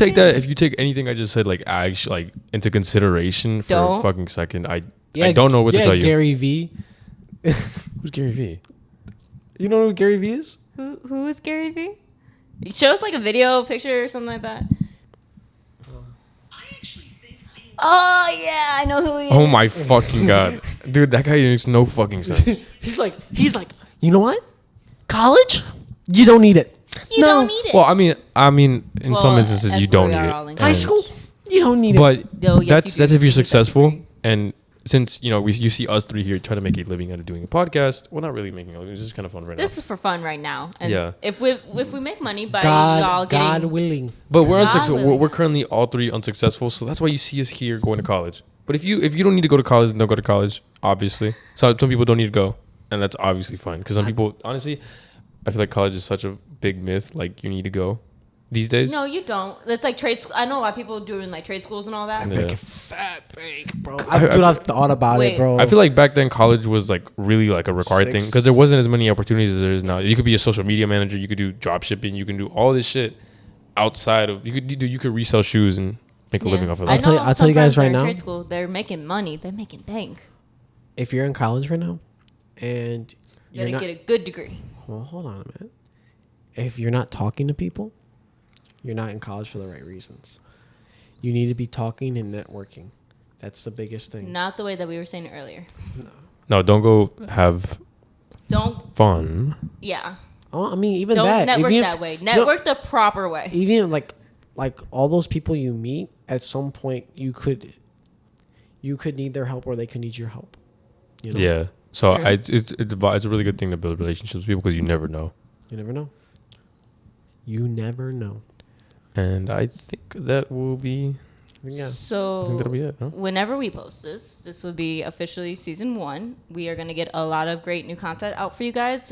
take anything I just said like actually like into consideration for Don't. a fucking second, I don't know what to tell you. Gary V. Who's Gary V? You know who Gary V is? who is Gary V? Show us like a video, picture, or something like that. Oh yeah, I know who he is. Oh my fucking god, dude, that guy makes no fucking sense. he's like, you know what? College? You don't need it. You don't need it. Well, I mean, in some Well, instances that's you where don't we need are it. all in High And- school? You don't need it. But No, yes, that's you do. if you're You need that successful. degree. And since you see us three here trying to make a living out of doing a podcast, well, not really making a living. It's just kind of fun right This now. is for fun right now. And Yeah. if we make money by y'all God getting willing. But we're God unsuccessful. willing. We're currently all three unsuccessful, so that's why you see us here going to college. But if you don't need to go to college, then don't go to college. Obviously, some people don't need to go, and that's obviously fine. Because some people, honestly, I feel like college is such a big myth. Like you need to go these days. No, you don't. It's like trade school. I know a lot of people doing like trade schools and all that. Yeah. Big fat bake, bro. I've thought about Wait. it, bro. I feel like back then college was like really like a required thing Six. because there wasn't as many opportunities as there is now. You could be a social media manager, you could do drop shipping, you can do all this shit outside of you could resell shoes and make a living off of I that. know I'll tell some you guys friends that are right in now. Trade school, they're making money. They're making bank. if you're in college right now, and You you're gotta not, get a good degree. well, hold on a minute. If you're not talking to people, you're not in college for the right reasons. You need to be talking and networking. That's the biggest thing. Not the way that we were saying earlier. No, don't go have Don't. fun. Yeah. Oh, I mean, even Don't that. network even that way. Network the proper way. Even like all those people you meet, at some point you could need their help or they could need your help. You know? Yeah. So True. it's a really good thing to build relationships with people because you never know. You never know. You never know. And I think that will be. Yeah. I So think that'll be it. Huh? whenever we post this will be officially season 1. We are going to get a lot of great new content out for you guys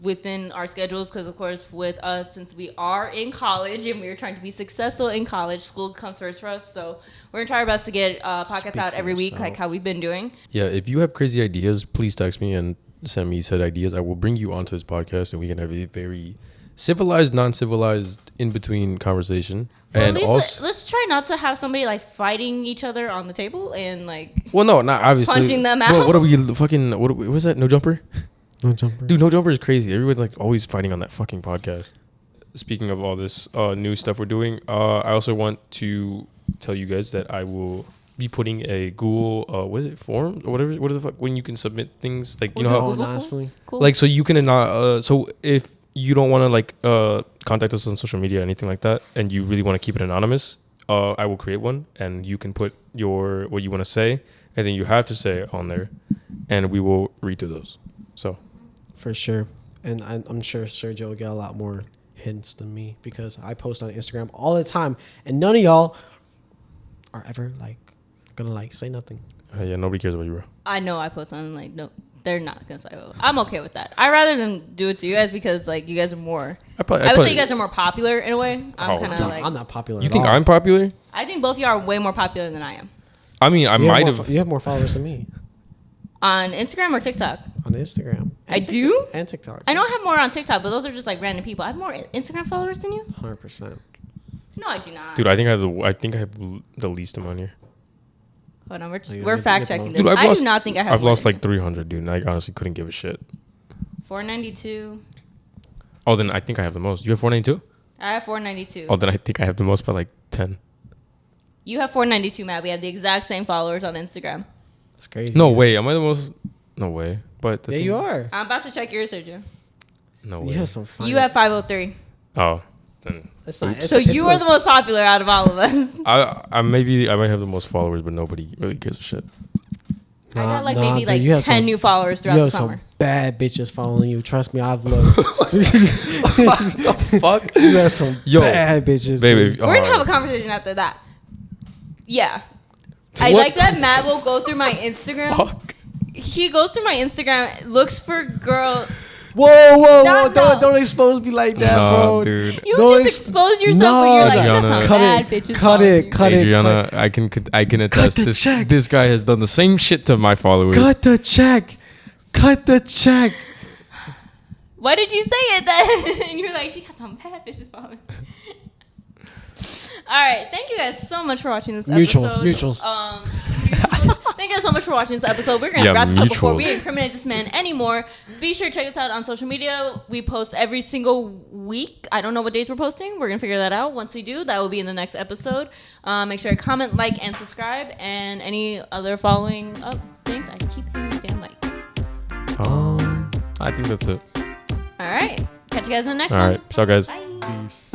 within our schedules because, of course, with us, since we are in college and we're trying to be successful in college, school comes first for us. So we're going to try our best to get podcasts Speak out for every week yourself. like how we've been doing. Yeah. If you have crazy ideas, please text me and send me said ideas. I will bring you onto this podcast and we can have a very civilized, non-civilized, in-between conversation. Well, And at least also, let's try not to have somebody like fighting each other on the table and like well, no, not obviously. punching them What out. are we fucking? What was that? No jumper? No jumper. Dude, No Jumper is crazy. Everyone's like always fighting on that fucking podcast. Speaking of all this new stuff we're doing, I also want to tell you guys that I will be putting a Google, what is it, form or whatever? What the fuck? When you can submit things, like you know how, Google honestly. Cool. like so you can so if you don't want to like contact us on social media or anything like that, and you really want to keep it anonymous, I will create one, and you can put what you want to say, and then you have to say it on there, and we will read through those. So. For sure. And I'm sure Sergio will get a lot more hints than me because I post on Instagram all the time and none of y'all are ever like gonna like say nothing. Yeah, nobody cares about you, bro. I know I post on like no they're not gonna swipe up. I'm okay with that. I rather than do it to you guys because like you guys are more. I would say you guys are more popular in a way. I'm kind of like. I'm not popular. You think I'm popular? I think both of you are way more popular than I am. I mean, I might have. You have more followers than me. On Instagram or TikTok? On Instagram. I do? And TikTok. I know I have more on TikTok, but those are just like random people. I have more Instagram followers than you? 100%. No, I do not. Dude, I think I have the least amount here. Hold on, you we're get fact checking this. Dude, I do not think I have I've more lost than like 300, dude, and I honestly couldn't give a shit. 492. Oh, then I think I have the most. You have 492? I have 492. Oh, then I think I have the most by like 10. You have 492, Matt. We have the exact same followers on Instagram. That's crazy. No way. Am I the most? No way. But Yeah, you are. I'm about to check yours, Sergio. No You way. have some fun. You have 503. Oh, then It's not, So you are the most popular out of all of us. I might have the most followers, but nobody really gives a shit. I got like Nah, maybe dude, like you 10 have some- new followers You throughout the have summer. some bad bitches following you. Trust me, I've looked. Fuck. You have some Yo, bad bitches. Baby, dude. We're gonna have a conversation after that. Yeah. I What? like that Matt will go through my Instagram. Fuck. He goes through my Instagram, looks for girl. Whoa. No. Don't expose me like that, No, bro. dude. You Don't just exposed yourself when you're like, Adrianna. that's Cut not it. bad bitches. Cut following it. you. Cut it. Adrianna, I can attest the this. check. This guy has done the same shit to my followers. Cut the check. Cut the check. Why did you say it then? And you're like, she got some bad bitches following. All right, thank you guys so much for watching this episode. Mutuals. Thank you guys so much for watching this episode. We're gonna Yeah, wrap this up before mutuals. we incriminate this man anymore. Be sure to check us out on social media. We post every single week. I don't know what days we're posting. We're gonna figure that out. Once we do, that will be in the next episode. Make sure to comment, like, and subscribe, and any other following up things. I keep hitting this damn like. I think that's it. All right, catch you guys in the next All one. right. So, guys. Bye. Peace.